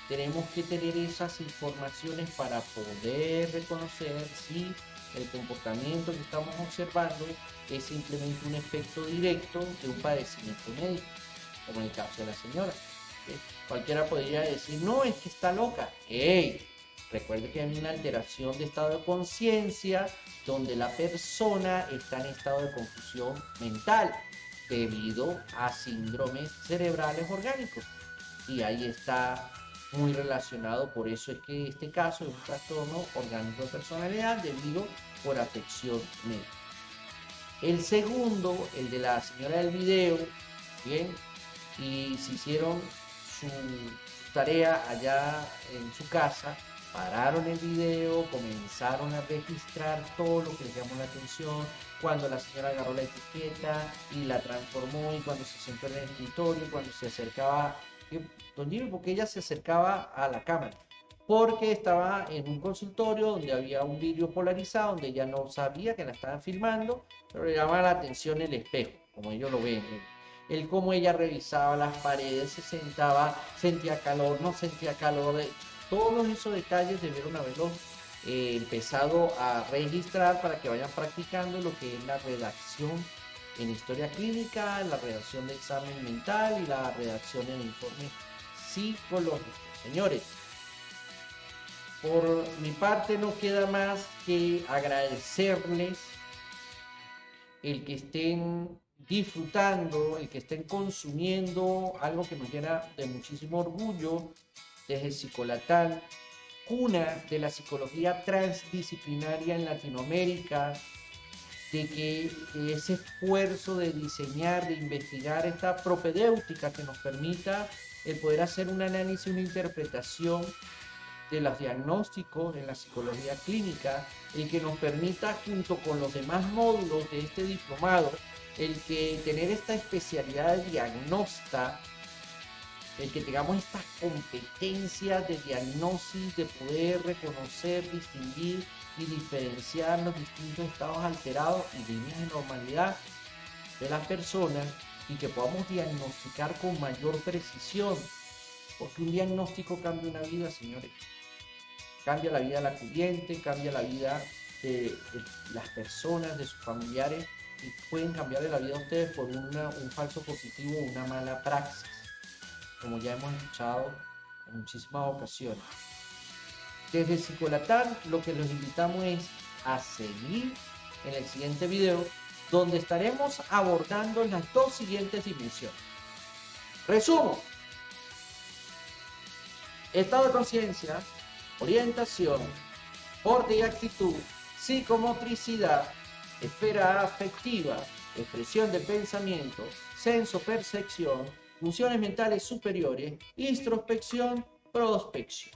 tenemos que tener esas informaciones para poder reconocer si el comportamiento que estamos observando es simplemente un efecto directo de un padecimiento médico, como en el caso de la señora. Cualquiera podría decir, no, es que está loca. ¡Ey! Recuerde que hay una alteración de estado de conciencia donde la persona está en estado de confusión mental debido a síndromes cerebrales orgánicos. Y ahí está muy relacionado, por eso es que este caso es un trastorno orgánico de personalidad debido por afección médica. El segundo, el de la señora del video, bien, y se hicieron su tarea allá en su casa, pararon el video, comenzaron a registrar todo lo que les llamó la atención, cuando la señora agarró la etiqueta y la transformó, y cuando se sentó en el escritorio, y cuando se acercaba, don Jimmy, porque ella se acercaba a la cámara, porque estaba en un consultorio donde había un vidrio polarizado, donde ella no sabía que la estaban filmando, pero le llamaba la atención el espejo, como ellos lo ven, el cómo ella revisaba las paredes, se sentaba, sentía calor, no sentía calor, todos esos detalles debieron haberlo empezado a registrar para que vayan practicando lo que es la redacción en historia clínica, la redacción de examen mental y la redacción en informe psicológico. Señores, por mi parte no queda más que agradecerles el que estén disfrutando, el que estén consumiendo algo que nos llena de muchísimo orgullo desde Psicolatán, cuna de la psicología transdisciplinaria en Latinoamérica, de que ese esfuerzo de diseñar, de investigar esta propedéutica que nos permita el poder hacer un análisis, una interpretación de los diagnósticos en la psicología clínica, el que nos permita junto con los demás módulos de este diplomado, el que tener esta especialidad de diagnóstica, el que tengamos estas competencias de diagnosis, de poder reconocer, distinguir y diferenciar los distintos estados alterados y líneas de normalidad de las personas, y que podamos diagnosticar con mayor precisión, porque un diagnóstico cambia una vida, señores. Cambia la vida de la cliente, cambia la vida de las personas, de sus familiares, y pueden cambiarle la vida a ustedes por un falso positivo o una mala praxis, como ya hemos escuchado en muchísimas ocasiones. Desde Psicolatán lo que los invitamos es a seguir en el siguiente video, donde estaremos abordando las dos siguientes dimensiones. Resumo: estado de conciencia, orientación, porte y actitud, psicomotricidad, esfera afectiva, expresión del pensamiento, senso-percepción, funciones mentales superiores, introspección, prospección.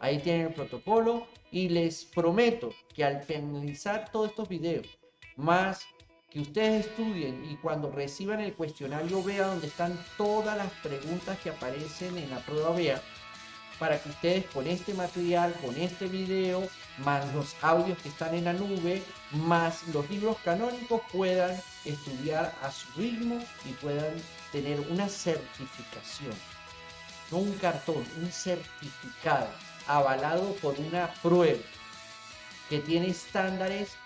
Ahí tienen el protocolo, y les prometo que al finalizar todos estos videos, más que ustedes estudien y cuando reciban el cuestionario vean donde están todas las preguntas que aparecen en la prueba BEA, para que ustedes con este material, con este video, más los audios que están en la nube, más los libros canónicos, puedan estudiar a su ritmo y puedan tener una certificación, no un cartón, un certificado avalado por una prueba que tiene estándares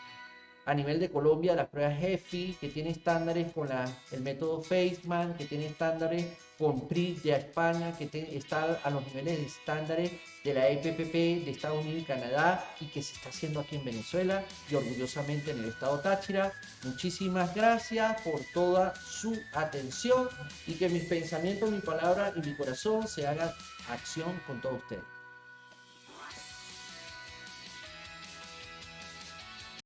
a nivel de Colombia, las pruebas EFI, que tiene estándares con el método Feynman, que tiene estándares con PRIS de España, que está a los niveles de estándares de la EPPP de Estados Unidos y Canadá, y que se está haciendo aquí en Venezuela y orgullosamente en el estado Táchira. Muchísimas gracias por toda su atención, y que mis pensamientos, mi palabra y mi corazón se hagan acción con todos ustedes.